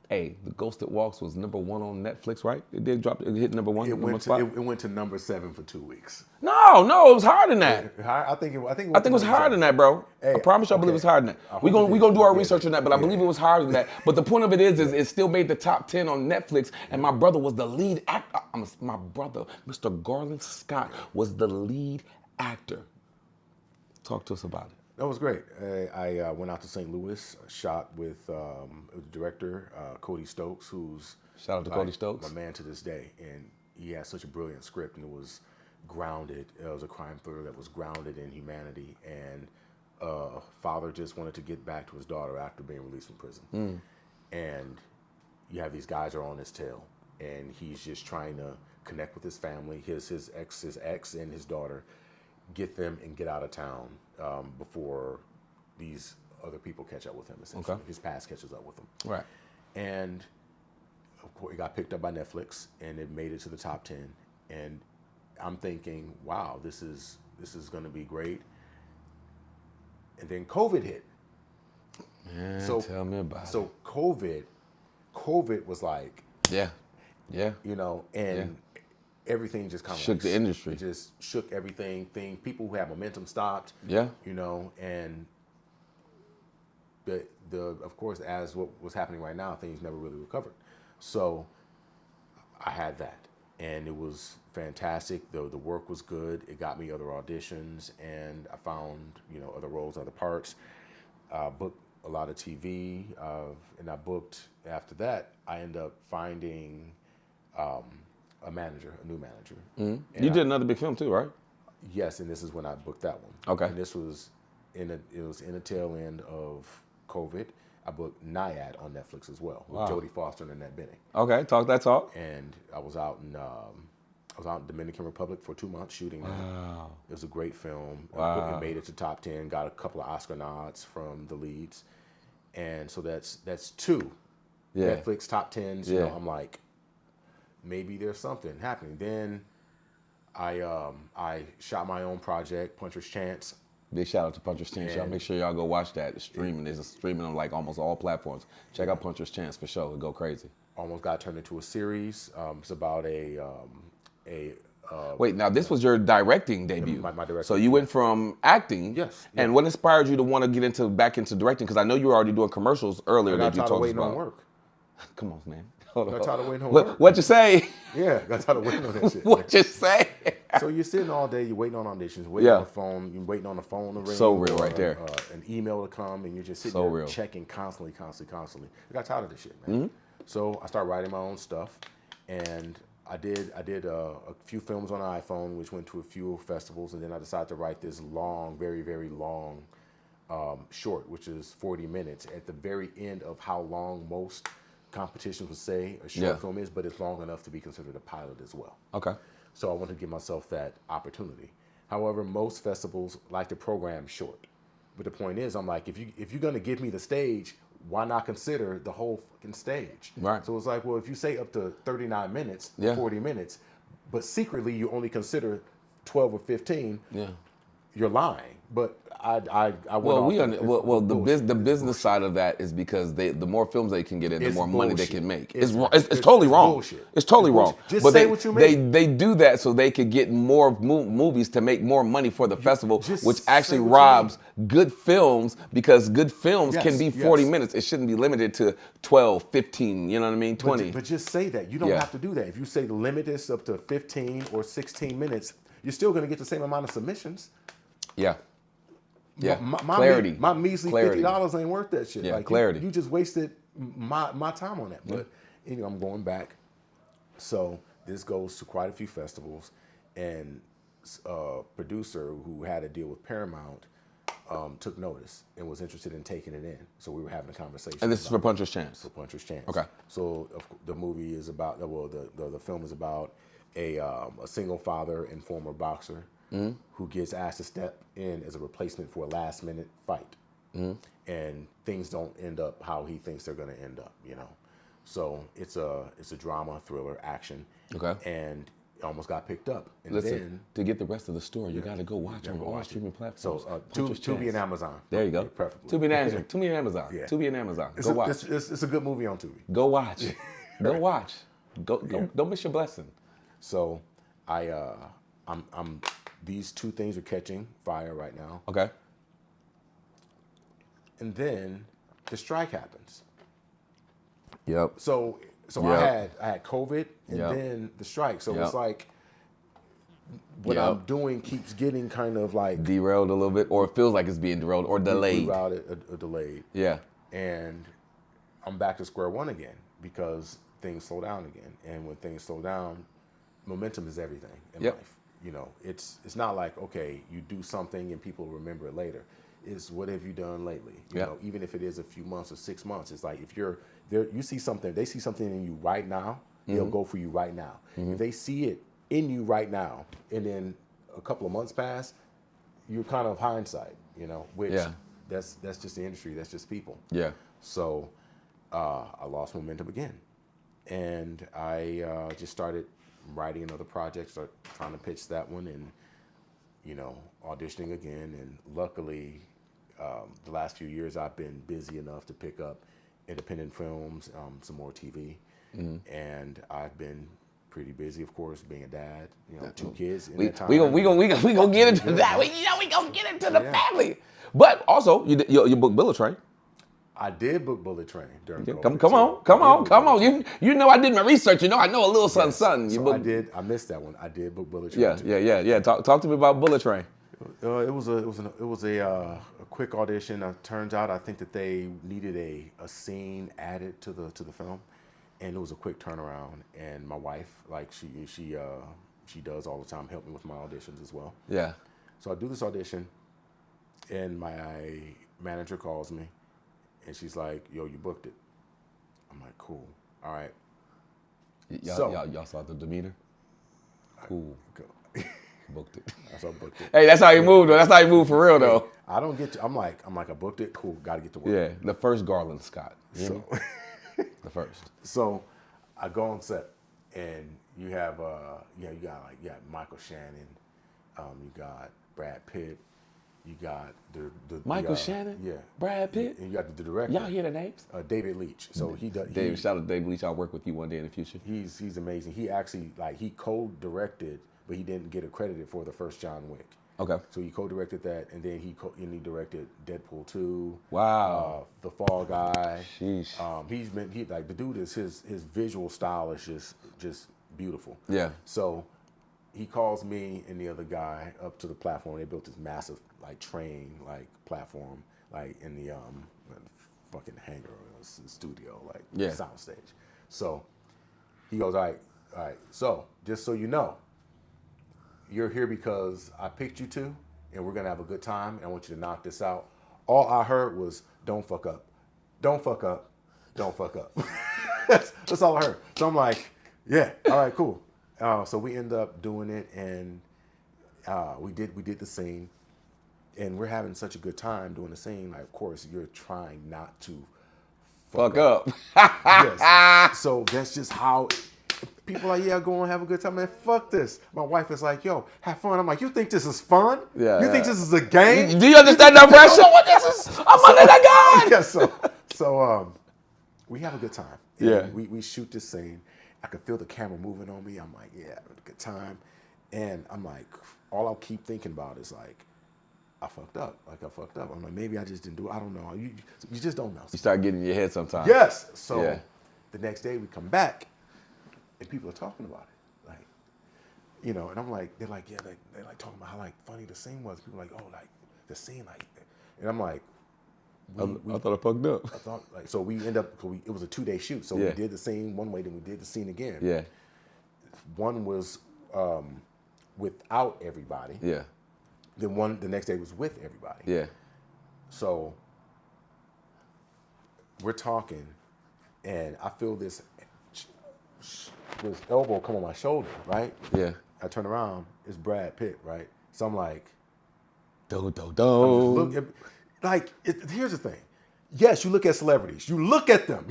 Hey, The Ghost That Walks was number 1 on Netflix, right? It did drop. It hit number 1. It went to number 7 for 2 weeks. No, it was higher than that. I think it was higher than that, bro. Hey, I promise you, I believe okay. it's higher than that. I hope We're it gonna is. do our Yeah. research on that, but I believe it was higher than that. But the point of it is it still made the top 10 on Netflix, and my brother was the lead actor. My brother, Mr. Garland Scott, was the lead actor. Talk to us about it. That was great. I went out to St. Louis, shot with the director, Cody Stokes, who's Shout out to Cody Stokes. my man to this day. And he has such a brilliant script, and it was grounded. It was a crime thriller that was grounded in humanity. And father just wanted to get back to his daughter after being released from prison. And you have these guys are on his tail, and he's just trying to connect with his family, his ex, and his daughter, get them and get out of town before these other people catch up with him. Essentially, his past catches up with him. Right. And of course, it got picked up by Netflix, and it made it to the top 10. And I'm thinking, wow, this is going to be great. And then COVID hit. Man, tell me about it. So COVID was like, Yeah. and everything just kind of Shook the industry. It just shook everything. People who had momentum stopped. Yeah. And the of course, as what was happening right now, things never really recovered. So I had that, and it was fantastic. The work was good. It got me other auditions, and I found other roles, other parts. Booked a lot of TV, and I booked. After that, I ended up finding a new manager. You did another big film too, right? Yes, and this is when I booked that one. Okay. And this was in the tail end of COVID. I booked Naiad on Netflix as well with Jodie Foster and Annette Bening. Okay, talk that talk. And I was out in Dominican Republic for 2 months shooting that. Wow. It was a great film. Wow. It made it to top 10. Got a couple of Oscar nods from the leads, and so that's 2 Netflix top 10s. Yeah. I'm like, maybe there's something happening. Then I shot my own project, Puncher's Chance. Big shout out to Puncher's Chance. Y'all make sure y'all go watch that. It's streaming. There's a streaming on like almost all platforms. Check out Puncher's Chance for sure. It'll go crazy. Almost got turned into a series. It's about Wait, now this was your directing debut. My directing. So you went from acting. Yes. And what inspired you to want to get back into directing? Because I know you were already doing commercials earlier I that got you tired of told us waiting about. on work. Come on, man. Hold on. Got tired of waiting on work. What you say? Yeah, got tired of waiting on that shit. What you say? So you're sitting all day, you're waiting on auditions, waiting on the phone, you're waiting on the phone to ring. So real or, right there. An email to come, and you're just sitting So there real. checking constantly. I got tired of this shit, man. So I started writing my own stuff, and I did a few films on an iPhone, which went to a few festivals, and then I decided to write this long, very, very long short, which is 40 minutes, at the very end of how long most competitions would say a short film is, but it's long enough to be considered a pilot as well. Okay. So I wanted to give myself that opportunity. However, most festivals like to program short. But the point is, I'm like, if you're gonna give me the stage, why not consider the whole fucking stage? Right. So it's like, well, if you say up to 39 minutes, Yeah. 40 minutes, but secretly you only consider 12 or 15, you're lying. But I went Well, off the business side of that is because the more films they can get in, the It's more money they bullshit. can make. It's It's totally wrong. bullshit. It's totally It's wrong. bullshit. Just But say what you make. They do that so they could get more movies to make more money for the festival, just which say actually what you robs good films, because good films Yes, can be yes. 40 minutes. It shouldn't be limited to 12, 15, you know what I mean, 20. But just say that. You don't have to do that. If you say the limit is up to 15 or 16 minutes, you're still going to get the same amount of submissions. Yeah. Yeah. My Clarity. My measly Clarity. $50 ain't worth that shit. Yeah, Like, clarity. You just wasted my time on that. But I'm going back. So this goes to quite a few festivals, and a producer who had a deal with Paramount took notice and was interested in taking it in. So we were having a conversation. And this is for Puncher's Chance. For Puncher's Chance. Okay. So the movie is about, the film is about a single father and former boxer who gets asked to step in as a replacement for a last minute fight. And things don't end up how he thinks they're going to end up, So it's a drama, thriller, action. Okay. And it almost got picked up. And Listen, then to get the rest of the story, you got to go watch on all streaming platforms. so Puncher's Tubi Chance. and Amazon. There you go. Preferably. Tubi and Amazon. Tubi and Amazon. Yeah. Tubi and Amazon. It's Go a, watch. it's a good movie on Tubi. Go watch. Go watch. Go. Don't miss your blessing. So I'm these two things are catching fire right now. Okay. And then the strike happens. Yep. So Yep. I had COVID and Yep. then the strike. So Yep. it's like what Yep. I'm doing keeps getting kind of like Derailed a little bit, or it feels like it's being derailed or delayed. rerouted or delayed. Yeah. And I'm back to square one again because things slow down again. And when things slow down, momentum is everything in Yep. life. You know, it's not like, okay, you do something and people remember it later. It's what have you done lately? You Yep. know, even if it is a few months or 6 months, it's like if you're there, you see something, they see something in you right now, they'll go for you right now. If they see it in you right now, and then a couple of months pass, you're kind of hindsight, you know, which Yeah. that's just the industry, that's just people. Yeah. So I lost momentum again. And I just started writing another project, started trying to pitch that one and, you know, auditioning again. And luckily, the last few years I've been busy enough to pick up independent films, some more TV. And I've been pretty busy, of course, being a dad, you know, 2 kids in that time. We gonna get into that. We gonna get into the family. But also, you book Bullet Train. I did book Bullet Train during COVID. Come too. on. I did book Bullet Train. You know I did my research. You know I know a little something. You So booked- I missed that one. I did book Bullet Train. Yeah. Talk to me about Bullet Train. It was a quick audition. Turns out I think that they needed a scene added to the film, and it was a quick turnaround. And my wife, like she does all the time, help me with my auditions as well. Yeah. So I do this audition, and my manager calls me, and she's like, "Yo, you booked it." I'm like, "Cool, all right." Y'all saw the demeanor. Cool. Booked it. So I booked it. Hey, that's how you move though. That's how you move for real though. I don't get to. I'm like, I booked it. Cool, got to get to work. Yeah, the first Garland Scott. You hear So. me? The first. So I go on set, and you have you got Michael Shannon, you got Brad Pitt, you got the Michael Shannon? yeah, Brad Pitt? and you got the director. Y'all hear the names? David Leitch. So he does. David, shout out to David Leitch. I'll work with you one day in the future. He's amazing. He actually he co-directed, but he didn't get accredited for the first John Wick. Okay. So he co-directed that, and then he directed Deadpool 2. Wow. The Fall Guy. Sheesh. The dude is his visual style is just beautiful. Yeah. So he calls me and the other guy up to the platform. They built this massive train platform in the fucking hangar studio soundstage. So he goes, all right. So just so you know, you're here because I picked you to, and we're gonna have a good time. And I want you to knock this out. All I heard was, "Don't fuck up, don't fuck up, don't fuck up." that's all I heard. So I'm like, "Yeah, all right, cool." So we end up doing it, and we did the scene, and we're having such a good time doing the scene. Of course, you're trying not to Fuck up. Yes. So that's just how. People are like, yeah, go and have a good time. Man, fuck this. My wife is like, yo, have fun. I'm like, you think this is fun? Yeah, You yeah. think this is a game? Do you understand that pressure? What this is? I'm under that guy. Yeah, so we have a good time. And Yeah. We shoot this scene. I could feel the camera moving on me. I'm like, yeah, having a good time. And I'm like, all I'll keep thinking about is I fucked up. I'm like, maybe I just didn't do it. I don't know. You just don't know. You start getting in your head sometimes. Yes. So Yeah. the next day we come back, and people are talking about it, and I'm like, they're like, yeah, they're talking about how funny the scene was. People are like, oh, the scene, and I'm like, I thought I fucked up. I thought so we end up, it was a 2-day shoot, so Yeah. we did the scene one way, then we did the scene again. Yeah. One was without everybody. Yeah. Then the next day was with everybody. Yeah. So we're talking, and I feel this elbow come on my shoulder, right? Yeah. I turn around, it's Brad Pitt, right? So I'm like, Do. here's the thing. Yes, you look at celebrities. You look at them.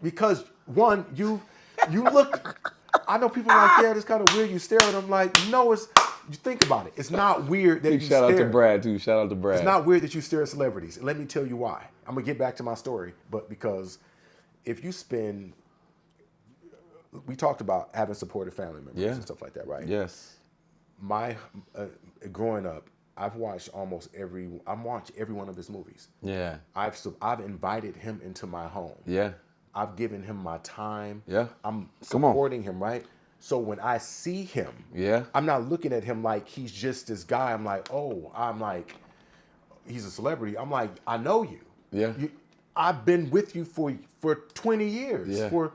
Because one, you look. I know people are like, yeah, it's kind of weird. You stare at them like, no, it's. You think about it. It's not weird that you Shout out to stare. Brad too. Shout out to Brad. It's not weird that you stare at celebrities. And let me tell you why. I'm gonna get back to my story, but because if you spend, we talked about having supportive family members and stuff like that, right? Yes. My growing up, I've watched every one of his movies. Yeah. I've invited him into my home. Yeah. I've given him my time. Yeah. I'm Come on. supporting him, right? So when I see him, Yeah. I'm not looking at him like he's just this guy. I'm like, he's a celebrity. I'm like, I know you. Yeah. I've been with you for 20 years. Yeah.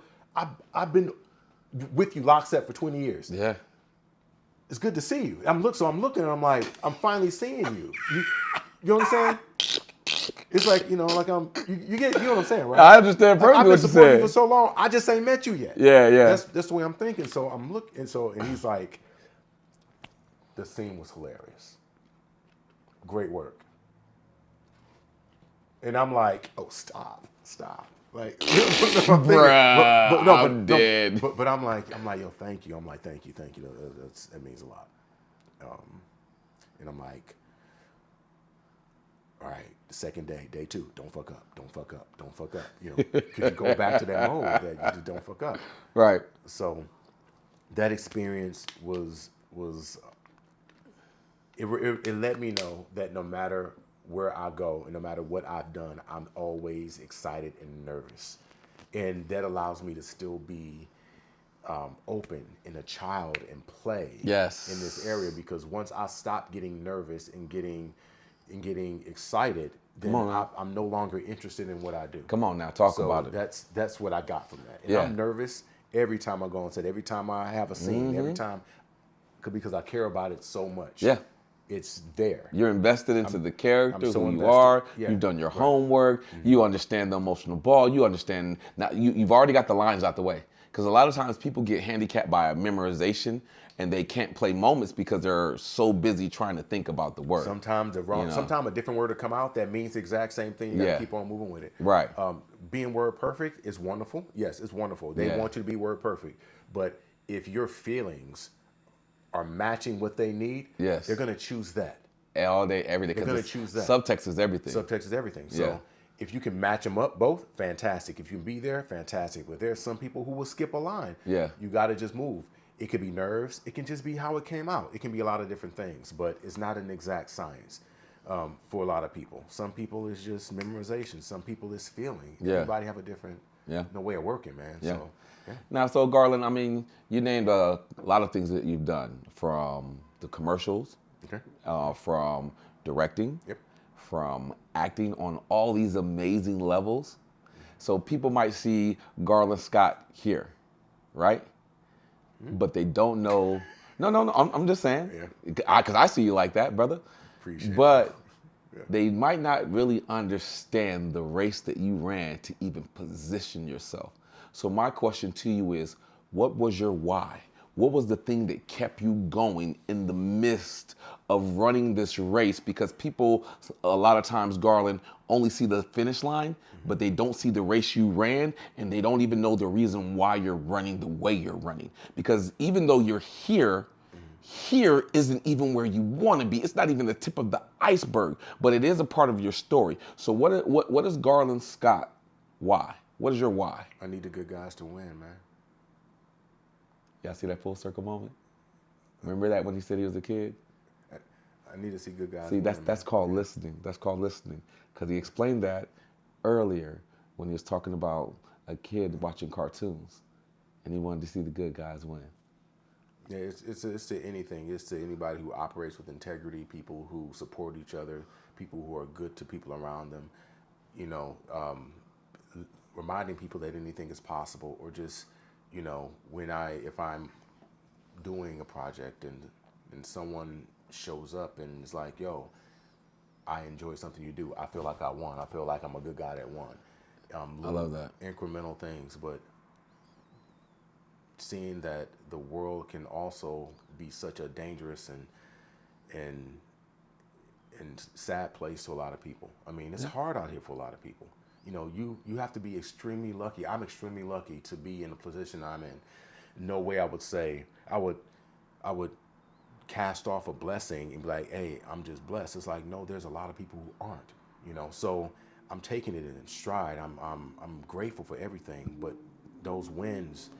I've been with you lockstep for 20 years. Yeah. It's good to see you. I'm looking and I'm like, I'm finally seeing you. You know what I'm saying? It's like, you know what I'm saying, right? I understand perfectly I've what been you supporting you said. for so long. I just ain't met you yet. Yeah, yeah. That's the way I'm thinking. So I'm looking, and he's like, the scene was hilarious. Great work. And I'm like, oh, stop. Like, I'm dead. But I'm like, yo, thank you. I'm like, thank you. That means a lot. And I'm like, all right, the second day 2, don't fuck up. You know, because you go back to that mode that you just don't fuck up. Right. So that experience it let me know that no matter where I go and no matter what I've done, I'm always excited and nervous. And that allows me to still be open and a child and play in this area, because once I stop getting nervous and getting excited, then I'm no longer interested in what I do. Come on now, talk about it. That's what I got from that. And I'm nervous every time I go on set, every time I have a scene, every time, because I care about it so much. Yeah. It's there. You're invested into the character, I'm so who you invested. are. Yeah. You've done your homework. You understand the emotional ball. You understand now. You've already got the lines out the way. Because a lot of times people get handicapped by a memorization, and they can't play moments because they're so busy trying to think about the word. Sometimes sometimes a different word will come out that means the exact same thing. You gotta keep on moving with it. Right. Being word perfect is wonderful. Yes, it's wonderful. They want you to be word perfect. But if your feelings are matching what they need, they're gonna choose that. All day, every day. They're gonna choose that. Subtext is everything. Subtext is everything. So if you can match them up both, fantastic. If you can be there, fantastic. But there's some people who will skip a line. Yeah. You gotta just move. It could be nerves. It can just be how it came out. It can be a lot of different things, but it's not an exact science for a lot of people. Some people it's just memorization. Some people it's feeling. Yeah. Everybody have a different way of working, man. Yeah. So, Now, so Garland, I mean, you named a lot of things that you've done, from the commercials, from directing, from acting on all these amazing levels. So people might see Garland Scott here, right? But they don't know. No. I'm just saying, because I see you like that, brother. Appreciate but they might not really understand the race that you ran to even position yourself. So my question to you is, what was your why? What was the thing that kept you going in the midst of running this race? Because people, a lot of times, Garland, only see the finish line, but they don't see the race you ran, and they don't even know the reason why you're running the way you're running. Because even though you're here isn't even where you want to be. It's not even the tip of the iceberg, but it is a part of your story. So what is Garland Scott? Why? What is your why? I need the good guys to win, man. Y'all see that full circle moment? Remember that when he said he was a kid? I need to see good guys. See, that's called listening. That's called listening. Because he explained that earlier when he was talking about a kid watching cartoons, and he wanted to see the good guys win. Yeah, it's to anything. It's to anybody who operates with integrity, people who support each other, people who are good to people around them. You know, reminding people that anything is possible, or just, you know, if I'm doing a project and someone shows up and is like, yo, I enjoy something you do. I feel like I won. I feel like I'm a good guy that won. I love that. Incremental things, but seeing that the world can also be such a dangerous and sad place to a lot of people. I mean, it's hard out here for a lot of people. you have to be extremely lucky. I'm extremely lucky to be in the position I'm in. No way I would say I would cast off a blessing and be like, hey, I'm just blessed. It's like, no, there's a lot of people who aren't. So I'm taking it in stride. I'm grateful for everything, but those wins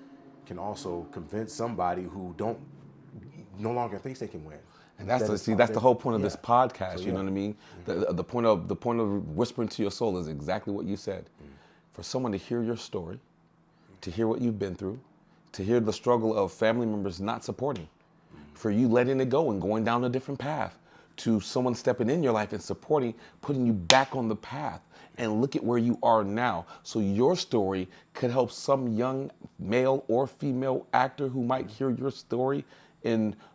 can also convince somebody who no longer thinks they can win. And that's the whole point of this podcast. You know what I mean? The point of whispering to your soul is exactly what you said. For someone to hear your story, to hear what you've been through, to hear the struggle of family members not supporting, for you letting it go and going down a different path, to someone stepping in your life and supporting, putting you back on the path, and look at where you are now. So your story could help some young male or female actor who might hear your story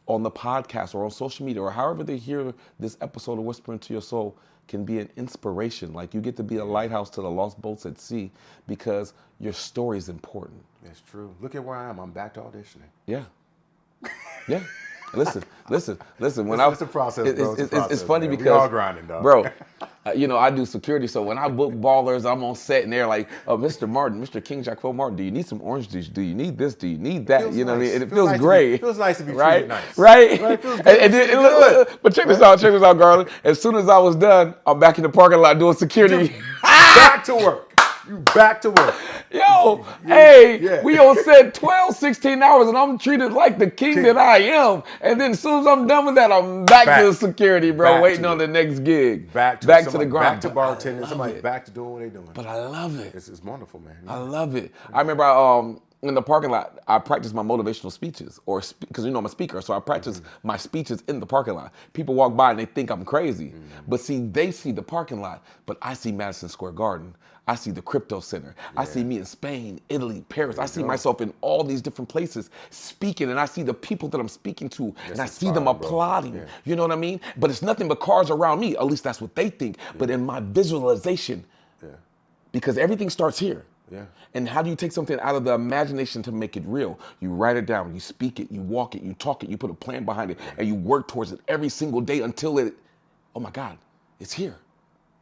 on the podcast or on social media or however they hear this episode of Whispering to Your Soul, can be an inspiration. Like, you get to be a lighthouse to the lost boats at sea because your story is important. That's true. Look at where I am. I'm back to auditioning. Yeah. Yeah. Listen. When it's a process, bro. It's funny, man, because we all grinding, dog. Bro, I do security, so when I book ballers, I'm on set and they're like, "Oh, Mr. Martin, Mr. King Jacquel Martin, do you need some orange juice? Do you need this? Do you need that?" You know what I mean? And it feels great. It feels nice to be right? treated nice. Right? It feels good. And then, look, but check this out, Garland. As soon as I was done, I'm back in the parking lot doing security. Back to work. You back to work. Yo, we on set 12, 16 hours and I'm treated like the king that I am. And then as soon as I'm done with that, I'm back to the security, bro, waiting on the next gig. Back to the grind. Back to bartending. Somebody back to doing what they're doing. But I love it. It's wonderful, man. I love it. I remember in the parking lot, I practiced my motivational speeches, because I'm a speaker, so I practice my speeches in the parking lot. People walk by and they think I'm crazy, but see, they see the parking lot, but I see Madison Square Garden. I see the Crypto Center. Yeah. I see me in Spain, Italy, Paris. I see myself in all these different places speaking, and I see the people that I'm speaking to, and I see them applauding. Yeah. You know what I mean? But it's nothing but cars around me. At least that's what they think. Yeah. But in my visualization, because everything starts here. Yeah. And how do you take something out of the imagination to make it real? You write it down, you speak it, you walk it, you talk it, you put a plan behind it, and you work towards it every single day until oh my God, it's here.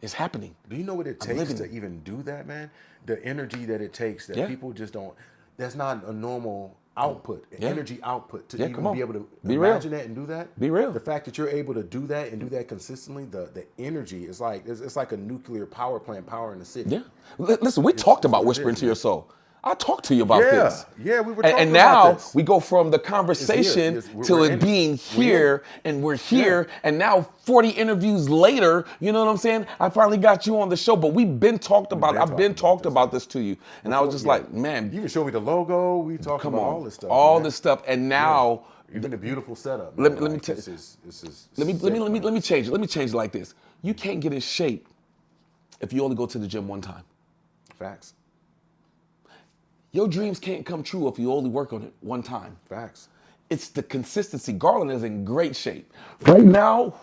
It's happening. Do you know what it takes to even do that, man? The energy that it takes that people just don't, that's not a normal output, energy output to even be able to imagine that and do that. Be real. The fact that you're able to do that and do that consistently, the energy is like, it's like a nuclear power plant powering the city. Yeah. Listen, we talked about Whispering to Your Soul. I talked to you about this. Yeah, we were talking and now we go from the conversation to it being here, and we're here, and now 40 interviews later, you know what I'm saying? I finally got you on the show, but we've been talked about. I've been talked about this to you, and I was just like, man. You even showed me the logo. We talked about all this stuff. All this stuff, and now even a beautiful setup. Let me tell you. Let me change it. Let me change it like this. You can't get in shape if you only go to the gym one time. Facts. Your dreams can't come true if you only work on it one time. Facts. It's the consistency. Garland is in great shape. Right now,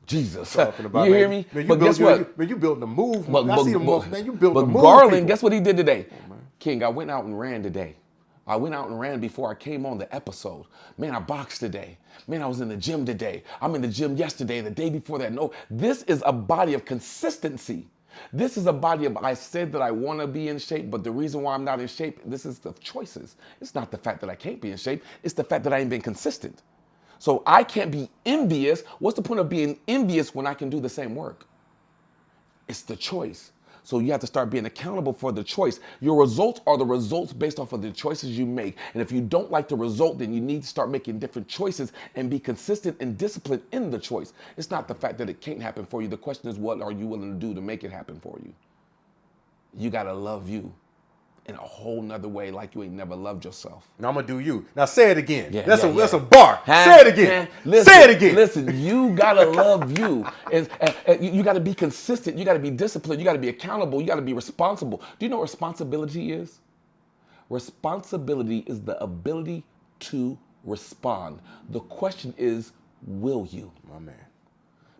Jesus. Talking about, you hear me? Man, but guess what? Man, you building a move. I see the move, man. You building a move. But Garland, guess what he did today? King, I went out and ran today. I went out and ran before I came on the episode. Man, I boxed today. Man, I was in the gym today. I'm in the gym yesterday, the day before that. No, this is a body of consistency. This is a body of, I said that I want to be in shape, but the reason why I'm not in shape, this is the choices. It's not the fact that I can't be in shape. It's the fact that I ain't been consistent. So I can't be envious. What's the point of being envious when I can do the same work? It's the choice. So you have to start being accountable for the choice. Your results are the results based off of the choices you make. And if you don't like the result, then you need to start making different choices and be consistent and disciplined in the choice. It's not the fact that it can't happen for you. The question is, what are you willing to do to make it happen for you? You got to love you in a whole nother way, like you ain't never loved yourself. Now I'm gonna do you. Now say it again. That's a bar. Huh? Say it again. Say it again. Listen, you gotta love you. And you gotta be consistent. You gotta be disciplined. You gotta be accountable. You gotta be responsible. Do you know what responsibility is? Responsibility is the ability to respond. The question is, will you? My man.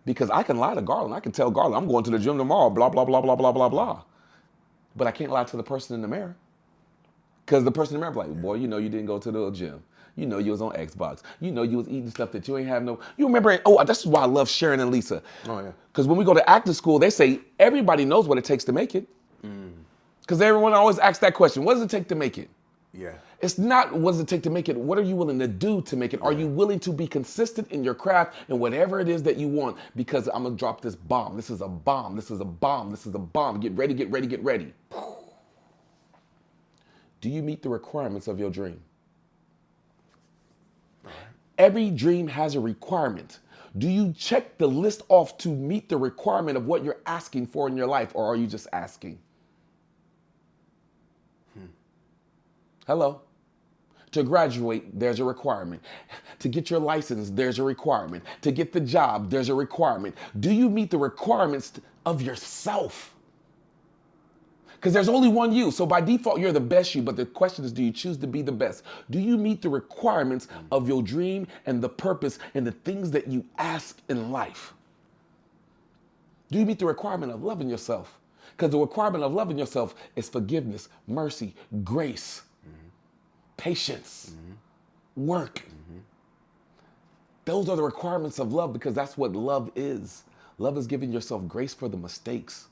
Because I can lie to Garland. I can tell Garland, I'm going to the gym tomorrow, blah, blah, blah, blah, blah, blah, blah. But I can't lie to the person in the mirror. Because the person in the mirror be like, boy, you know you didn't go to the gym. You know you was on Xbox. You know you was eating stuff that you ain't have no. You remember, that's why I love Sharon and Lisa. Oh, yeah. Because when we go to acting school, they say everybody knows what it takes to make it. Because everyone always asks that question, what does it take to make it? Yeah. It's not what does it take to make it, what are you willing to do to make it? Are you willing to be consistent in your craft and whatever it is that you want? Because I'm gonna drop this bomb. This is a bomb. This is a bomb. This is a bomb. Get ready, get ready, get ready. Do you meet the requirements of your dream? Every dream has a requirement. Do you check the list off to meet the requirement of what you're asking for in your life, or are you just asking? Hello? To graduate, there's a requirement. To get your license, there's a requirement. To get the job, there's a requirement. Do you meet the requirements of yourself? Because there's only one you. So by default, you're the best you. But the question is, do you choose to be the best? Do you meet the requirements of your dream and the purpose and the things that you ask in life? Do you meet the requirement of loving yourself? Because the requirement of loving yourself is forgiveness, mercy, grace, patience, work. Those are the requirements of love because that's what love is. Love is giving yourself grace for the mistakes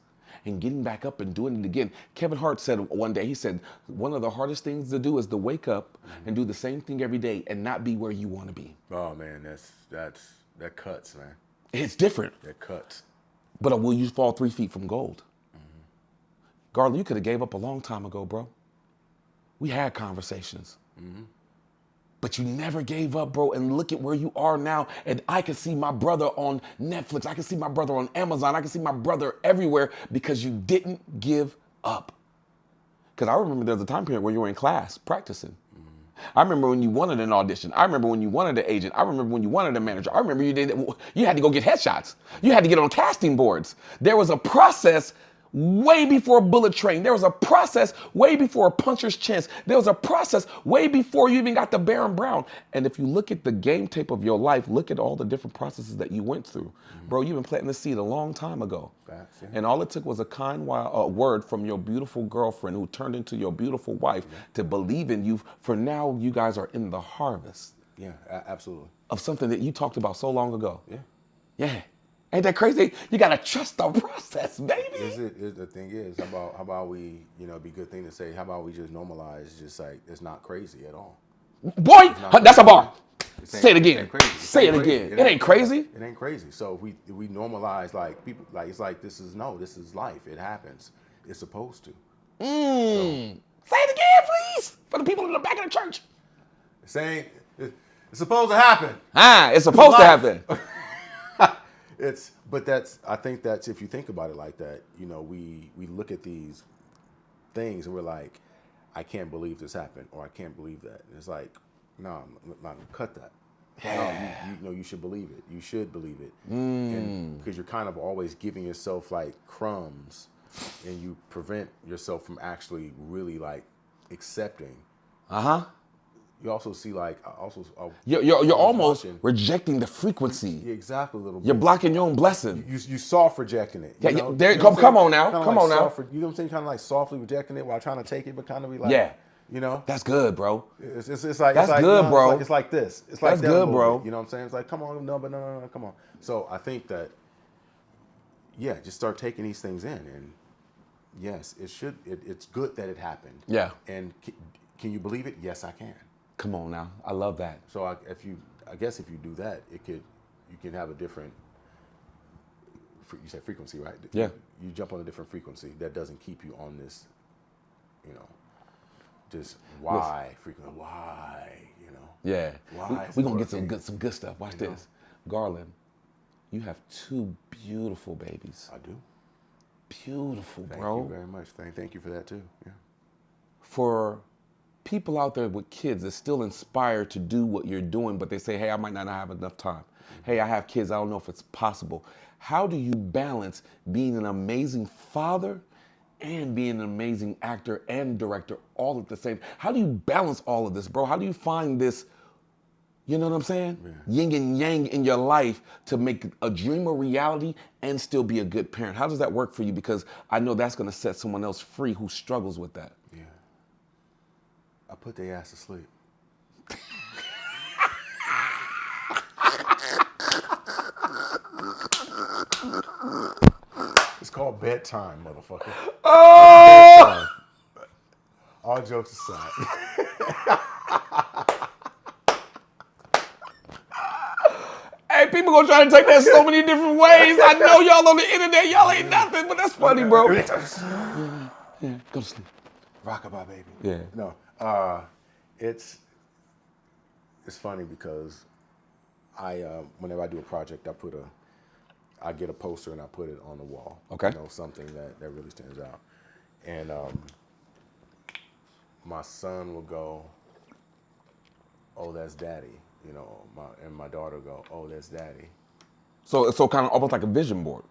and getting back up and doing it again. Kevin Hart said one day, he said, one of the hardest things to do is to wake up and do the same thing every day and not be where you want to be. Oh man, that cuts, man. It's different. That cuts. But will you fall 3 feet from gold? Garland, you could have gave up a long time ago, bro. We had conversations. But you never gave up, bro. And look at where you are now. And I can see my brother on Netflix. I can see my brother on Amazon. I can see my brother everywhere because you didn't give up. Because I remember there was a time period where you were in class practicing. I remember when you wanted an audition. I remember when you wanted an agent. I remember when you wanted a manager. I remember you had to go get headshots. You had to get on casting boards. There was a process way before Bullet Train. There was a process way before a Puncher's Chance. There was a process way before you even got to Baron Brown. And if you look at the game tape of your life, look at all the different processes that you went through. Bro, you've been planting the seed a long time ago. Facts, yeah. And all it took was a kind word from your beautiful girlfriend who turned into your beautiful wife to believe in you. For now, you guys are in the harvest. Yeah, absolutely. Of something that you talked about so long ago. Yeah. Yeah. Ain't that crazy? You gotta trust the process, baby. The thing is, how about we, it'd be a good thing to say, how about we just normalize just like it's not crazy at all. Boy, that's a bar. Say it again. Say it again. It ain't crazy. It ain't crazy. So if we normalize like people like it's like this is life. It happens. It's supposed to. Say it again, please, for the people in the back of the church. Saying it's supposed to happen. It's supposed to happen. I think that's if you think about it like that, we look at these things and we're like, I can't believe this happened, or I can't believe that. And it's like, no, I'm not gonna cut that. No, you should believe it. You should believe it, and because you're kind of always giving yourself like crumbs, and you prevent yourself from actually really like accepting. You also see like you're almost rejecting the frequency. Yeah, exactly, a little bit. You're blocking your own blessing. You soft rejecting it. Come on now. You know what I'm saying? Kind of like softly rejecting it while trying to take it, but kind of be like, That's good, bro. It's like that's good, bro. It's like this. It's like that's good, bro. Bit, you know what I'm saying? It's like, come on, no, come on. So I think that, just start taking these things in, and yes, it should. It's good that it happened. Yeah. And can you believe it? Yes, I can. Come on now, I love that. So I guess if you do that, you can have a different. You said frequency, right? Yeah. You jump on a different frequency that doesn't keep you on this, just why frequency? Why, Yeah. Why? We're gonna get some good stuff. Watch this, Garland. You have 2 beautiful babies. I do. Beautiful, Thank bro. you very much. Thank you for that too. Yeah. For people out there with kids that's still inspired to do what you're doing, but they say, hey, I might not have enough time. Hey, I have kids, I don't know if it's possible. How do you balance being an amazing father and being an amazing actor and director all at the same time? How do you balance all of this, bro? How do you find this, you know what I'm saying? Yeah. Yin and yang in your life to make a dream a reality and still be a good parent. How does that work for you? Because I know that's gonna set someone else free who struggles with that. Yeah. I put their ass to sleep. It's called called bedtime, motherfucker. Oh! Bedtime. All jokes aside. Hey, people gonna try to take that so many different ways. I know y'all on the internet, y'all ain't nothing, but that's funny, bro. Yeah, go to sleep. Rockabye, baby. Yeah. No, it's funny because I whenever I do a project, I get a poster and I put it on the wall. Okay. You know, something that really stands out. And my son will go, "Oh, that's daddy." You know, my daughter go, "Oh, that's daddy." So kind of almost like a vision board,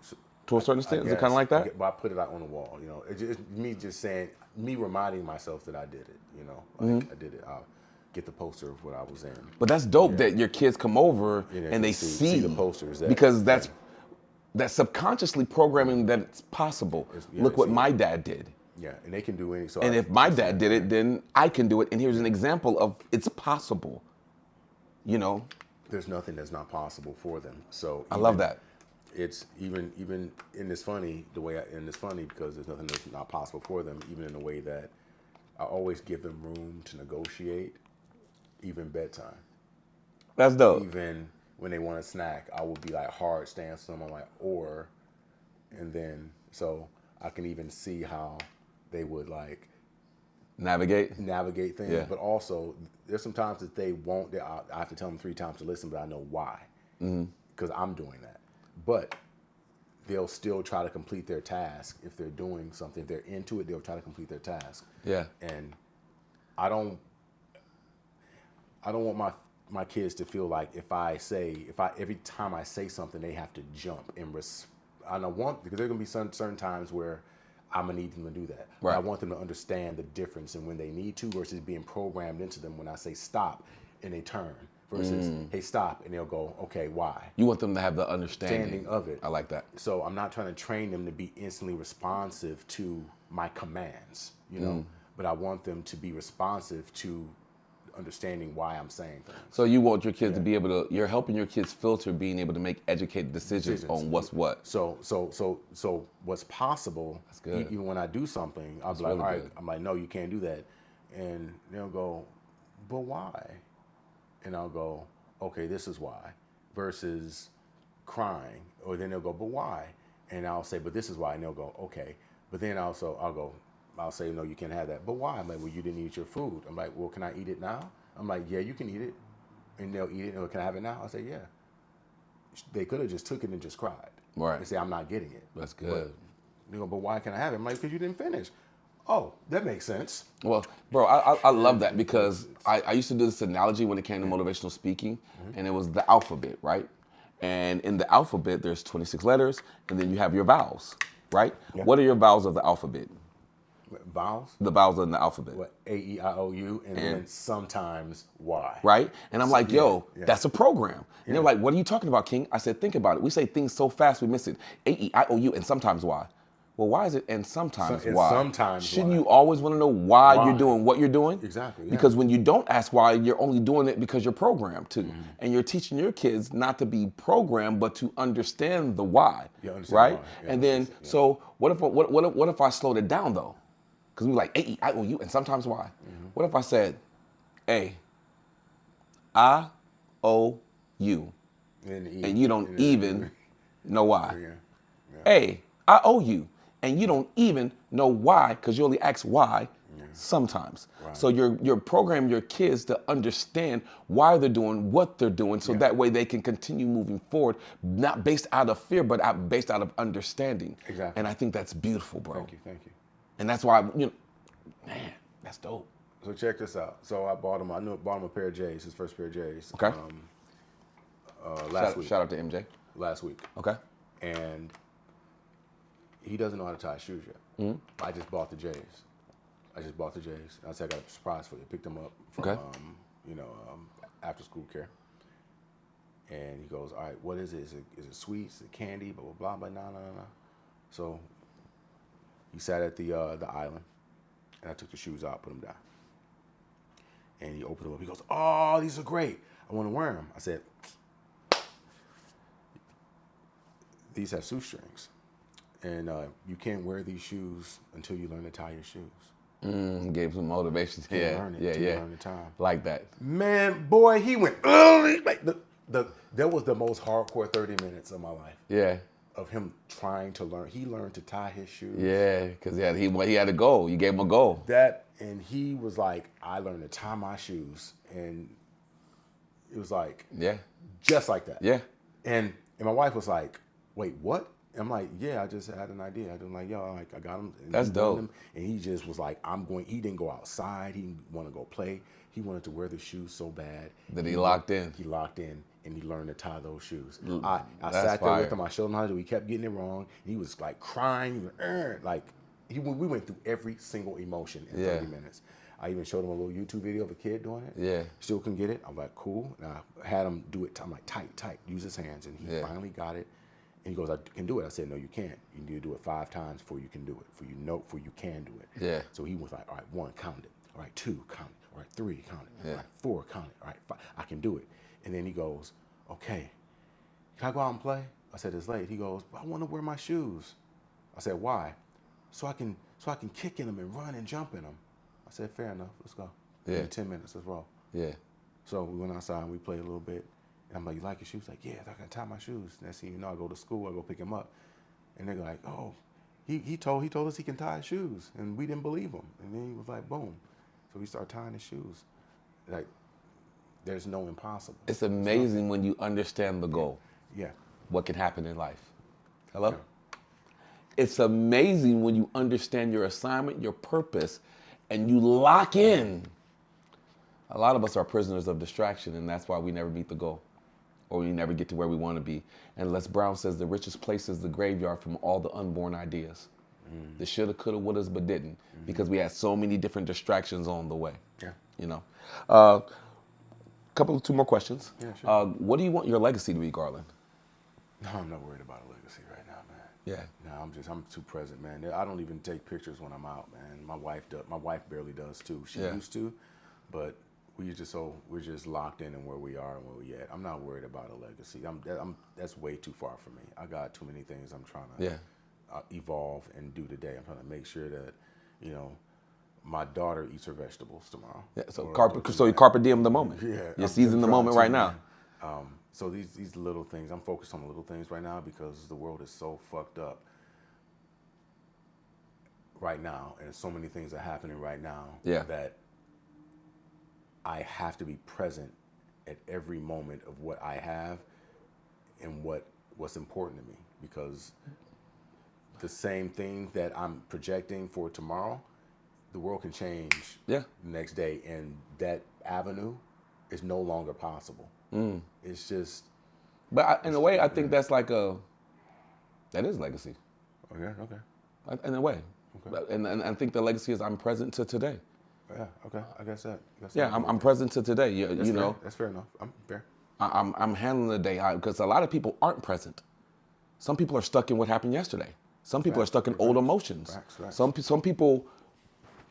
to a certain extent. Is it kind of like that? But I put it out on the wall. You know, it's me just saying, me reminding myself that I did it. You know, like I did it. I'll get the poster of what I was in. But that's dope that your kids come over and they see the posters. Because that's subconsciously programming that it's possible. Look what my dad did. Yeah, and they can do any. So And if my dad did it, then I can do it. And here's an example of it's possible. You know, there's nothing that's not possible for them. So I love that. It's even in this funny because there's nothing that's not possible for them. Even in the way that I always give them room to negotiate, even bedtime. That's dope. Even when they want a snack, I will be like hard stance them. I'm like and then so I can even see how they would like navigate things. Yeah. But also there's some times that they won't. I have to tell them 3 times to listen, but I know why because I'm doing that. But they'll still try to complete their task if they're doing something. If they're into it, they'll try to complete their task. Yeah. And I don't want my kids to feel like every time I say something, they have to jump and because there's gonna be certain times where I'm gonna need them to do that. Right. I want them to understand the difference in when they need to versus being programmed into them when I say stop and they turn versus hey stop and they'll go okay why. You want them to have the understanding of it. I like that. So I'm not trying to train them to be instantly responsive to my commands, you know, but I want them to be responsive to understanding why I'm saying things. So you want your kids to be able to, you're helping your kids filter being able to make educated decisions on what's what. So what's possible, That's good. Even when I do something, I'll be like, really all right, good. I'm like, no, you can't do that. And they'll go, but why? And I'll go, okay, this is why, versus crying. Or then they'll go, but why? And I'll say, but this is why. And they'll go, okay. But then I'll say, no, you can't have that. But why? I'm like, well, you didn't eat your food. I'm like, well, can I eat it now? I'm like, yeah, you can eat it. And they'll eat it. And can I have it now? I say, yeah. They could have just took it and just cried. Right. They say, I'm not getting it. That's good. They go, but why can't I have it? I'm like, because you didn't finish. Oh, that makes sense. Well, bro, I love that because I used to do this analogy when it came to motivational speaking, and it was the alphabet, right? And in the alphabet, there's 26 letters, and then you have your vowels, right? Yeah. What are your vowels of the alphabet? Vowels? The vowels in the alphabet. What, A, E, I, O, U, and then sometimes Y. Right? And I'm like, that's a program. And they're like, what are you talking about, King? I said, think about it. We say things so fast we miss it. A, E, I, O, U, and sometimes Y. Well, why is it and sometimes why? Sometimes Shouldn't you always want to know why you're doing what you're doing? Exactly. Yeah. Because when you don't ask why, you're only doing it because you're programmed to. And you're teaching your kids not to be programmed, but to understand the why. Right? Yeah, and then, so what if I slowed it down though? Because we like A, E, I, O, U, and sometimes why? What if I said A, I, O, U, and you don't even know why? A, I owe you, and you don't even know why because you only ask why sometimes. Right. So you're programming your kids to understand why they're doing what they're doing so that way they can continue moving forward, not based out of fear, but based out of understanding. Exactly. And I think that's beautiful, bro. Thank you. And that's why, man, that's dope. So check this out. So I bought him a pair of J's, his first pair of J's. Okay. Last week. Shout out to MJ. Last week. Okay. And he doesn't know how to tie shoes yet. I just bought the J's. I said, I got a surprise for you. Picked him up from, after school care. And he goes, all right, what is it? Is it sweets? Is it candy? Blah, blah, blah. But no. So he sat at the island, and I took the shoes out, put them down. And he opened them up. He goes, oh, these are great. I want to wear them. I said, these have shoestrings. and you can't wear these shoes until you learn to tie your shoes. Gave some motivation. You Yeah, learn it yeah, till you yeah. learn the time. Like that. Man, boy, he went. That was the most hardcore 30 minutes of my life. Yeah. Of him trying to learn. He learned to tie his shoes. Yeah, because he had a goal. You gave him a goal. And he was like, I learned to tie my shoes, and it was like, Yeah. just like that. Yeah. And my wife was like, wait, what? I'm like, yeah, I just had an idea. I'm like, yo, I got him. And That's dope. And he just was like, he didn't go outside. He didn't want to go play. He wanted to wear the shoes so bad. That he locked in. He locked in, and he learned to tie those shoes. I That's sat there fire. with him. I showed him how to do it. He kept getting it wrong. He was like crying. We went through every single emotion in 30 minutes. I even showed him a little YouTube video of a kid doing it. Yeah. Still couldn't get it. I'm like, cool. And I had him do it. I'm like, tight, use his hands. And he finally got it. And he goes, I can do it. I said, no, you can't. You need to do it 5 times before you can do it. Before you can do it. Yeah. So he was like, all right, 1, count it. All right, 2, count it. All right, 3, count it. Yeah. All right, 4, count it. All right, 5, I can do it. And then he goes, okay, can I go out and play? I said, it's late. He goes, I want to wear my shoes. I said, why? So I can kick in them and run and jump in them. I said, fair enough. Let's go. Yeah. In 10 minutes, let's roll. Yeah. So we went outside and we played a little bit. And I'm like, you like your shoes? Like, yeah, I can tie my shoes. Next thing you know, I go to school, I go pick him up. And they're like, oh, he told us he can tie his shoes. And we didn't believe him. And then he was like, boom. So we started tying his shoes. Like, there's no impossible. It's amazing when you understand the goal. Yeah. What can happen in life. Hello? Yeah. It's amazing when you understand your assignment, your purpose, and you lock in. A lot of us are prisoners of distraction, and that's why we never meet the goal, or we never get to where we want to be. And Les Brown says the richest place is the graveyard from all the unborn ideas. The shoulda, coulda, wouldas, but didn't, because we had so many different distractions on the way. Yeah. You know. Two more questions. Yeah, sure. What do you want your legacy to be, Garland? No, I'm not worried about a legacy right now, man. Yeah. No, I'm too present, man. I don't even take pictures when I'm out, man. My wife does. My wife barely does too. She used to, but we're just locked in where we are and where we at. I'm not worried about a legacy. That's way too far for me. I got too many things I'm trying to evolve and do today. I'm trying to make sure that, my daughter eats her vegetables tomorrow. Yeah. So you carpe diem the moment. Yeah. You're seizing the moment right now. So these little things, I'm focused on the little things right now because the world is so fucked up right now, and so many things are happening right now that I have to be present at every moment of what I have and what's important to me, because the same thing that I'm projecting for tomorrow, the world can change the next day, and that avenue is no longer possible. It's just. But in a way, I think that's that is legacy. Okay. In a way. Okay. And I think the legacy is I'm present to today. Yeah. Okay. I guess that. I'm present to today. You know. That's fair enough. I'm fair. I'm handling the day because a lot of people aren't present. Some people are stuck in what happened yesterday. Some people are stuck in old emotions. Facts. Some people.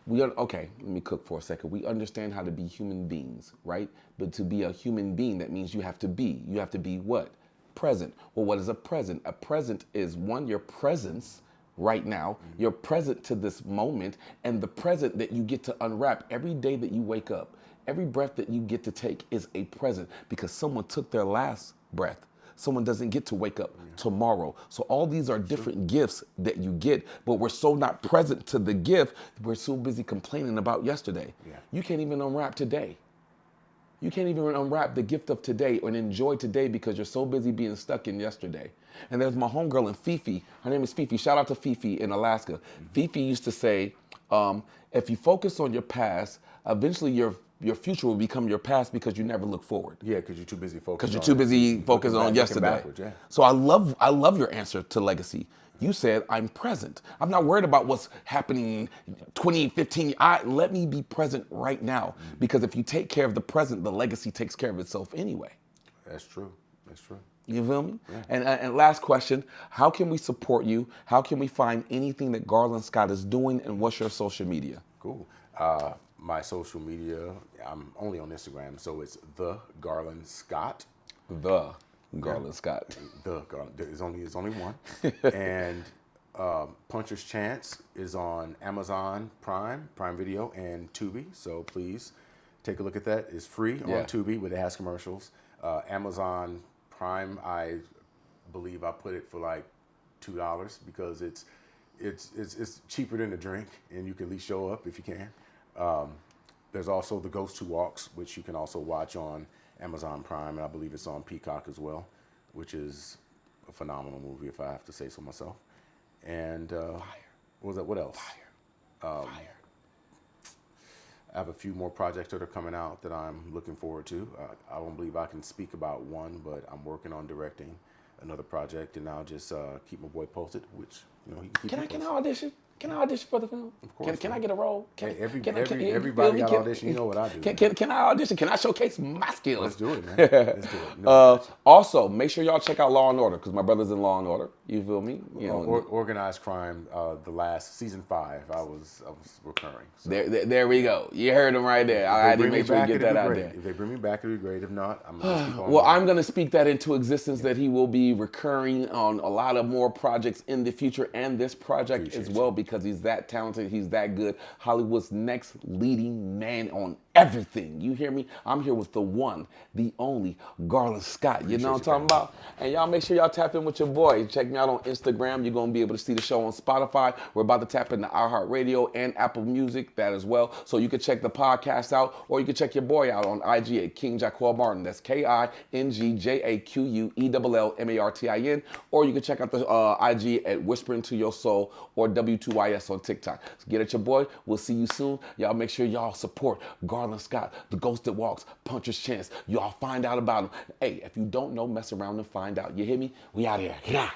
Okay, let me cook for a second. We understand how to be human beings, right? But to be a human being, that means you have to be. You have to be what? Present. Well, what is a present? A present is your presence right now. You're present to this moment, and the present that you get to unwrap every day that you wake up. Every breath that you get to take is a present because someone took their last breath. Someone doesn't get to wake up tomorrow. So all these are different gifts that you get, but we're so not present to the gift, we're so busy complaining about yesterday. Yeah. You can't even unwrap today. You can't even unwrap the gift of today or enjoy today because you're so busy being stuck in yesterday. And there's my homegirl in Fifi. Her name is Fifi. Shout out to Fifi in Alaska. Fifi used to say, if you focus on your past, eventually your future will become your past because you never look forward. Yeah, because you're too busy focusing. Because you're too busy focusing on yesterday. Yeah. So I love your answer to legacy. You said I'm present. I'm not worried about what's happening 2015. Let me be present right now. Because if you take care of the present, the legacy takes care of itself anyway. That's true. You feel me? Yeah. And last question, how can we support you? How can we find anything that Garland Scott is doing, and what's your social media? Cool. My social media, I'm only on Instagram, so it's the Garland Scott. The Garland Scott. The Garland. There's only one. And Puncher's Chance is on Amazon Prime Video, and Tubi. So please take a look at that. It's free Yeah. on Tubi, but it has commercials. Amazon Prime, I believe I put it for like $2 because it's cheaper than a drink, and you can at least show up if you can. There's also The Ghost Who Walks, which you can also watch on Amazon Prime, and I believe it's on Peacock as well, which is a phenomenal movie, if I have to say so myself. And what was that? What else? Fire. I have a few more projects that are coming out that I'm looking forward to. I don't believe I can speak about one, but I'm working on directing another project, and I'll just keep my boy posted. Which he can keep Can me I posted. audition? Can I audition for the film? Of course, Can I man. get a role? Hey, Can I- everybody got can- audition. You know what I do. man. Can I audition? Can I showcase my skills? Let's do it, man. Let's do it. No, Also, make sure y'all check out Law and Order because my brother's in Law and Order. You feel me? You know, organized crime. The last season 5, I was recurring. So there we go. You heard him right there. I if had they to bring me make sure back, you get it'll that be out great. there. If they bring me back, it'll be great. If not, I'm gonna keep on. Well, I'm going to speak that into existence that he will be recurring on a lot of more projects in the future and this project Appreciate as well because he's that talented, he's that good. Hollywood's next leading man on everything. You hear me? I'm here with the one, the only Garland Scott. You know what I'm talking about? And y'all make sure y'all tap in with your boy. Check me out on Instagram. You're going to be able to see the show on Spotify. We're about to tap into iHeartRadio and Apple Music, that as well. So you can check the podcast out or you can check your boy out on IG at King Jaquel Martin. That's KingJaquelMartin. Or you can check out the IG at Whispering to Your Soul or W2YS on TikTok. So get at your boy. We'll see you soon. Y'all make sure y'all support Garland Scott, The Ghost That Walks, Puncher's Chance. Y'all find out about him. Hey, if you don't know, mess around and find out. You hear me? We out here. Yeah.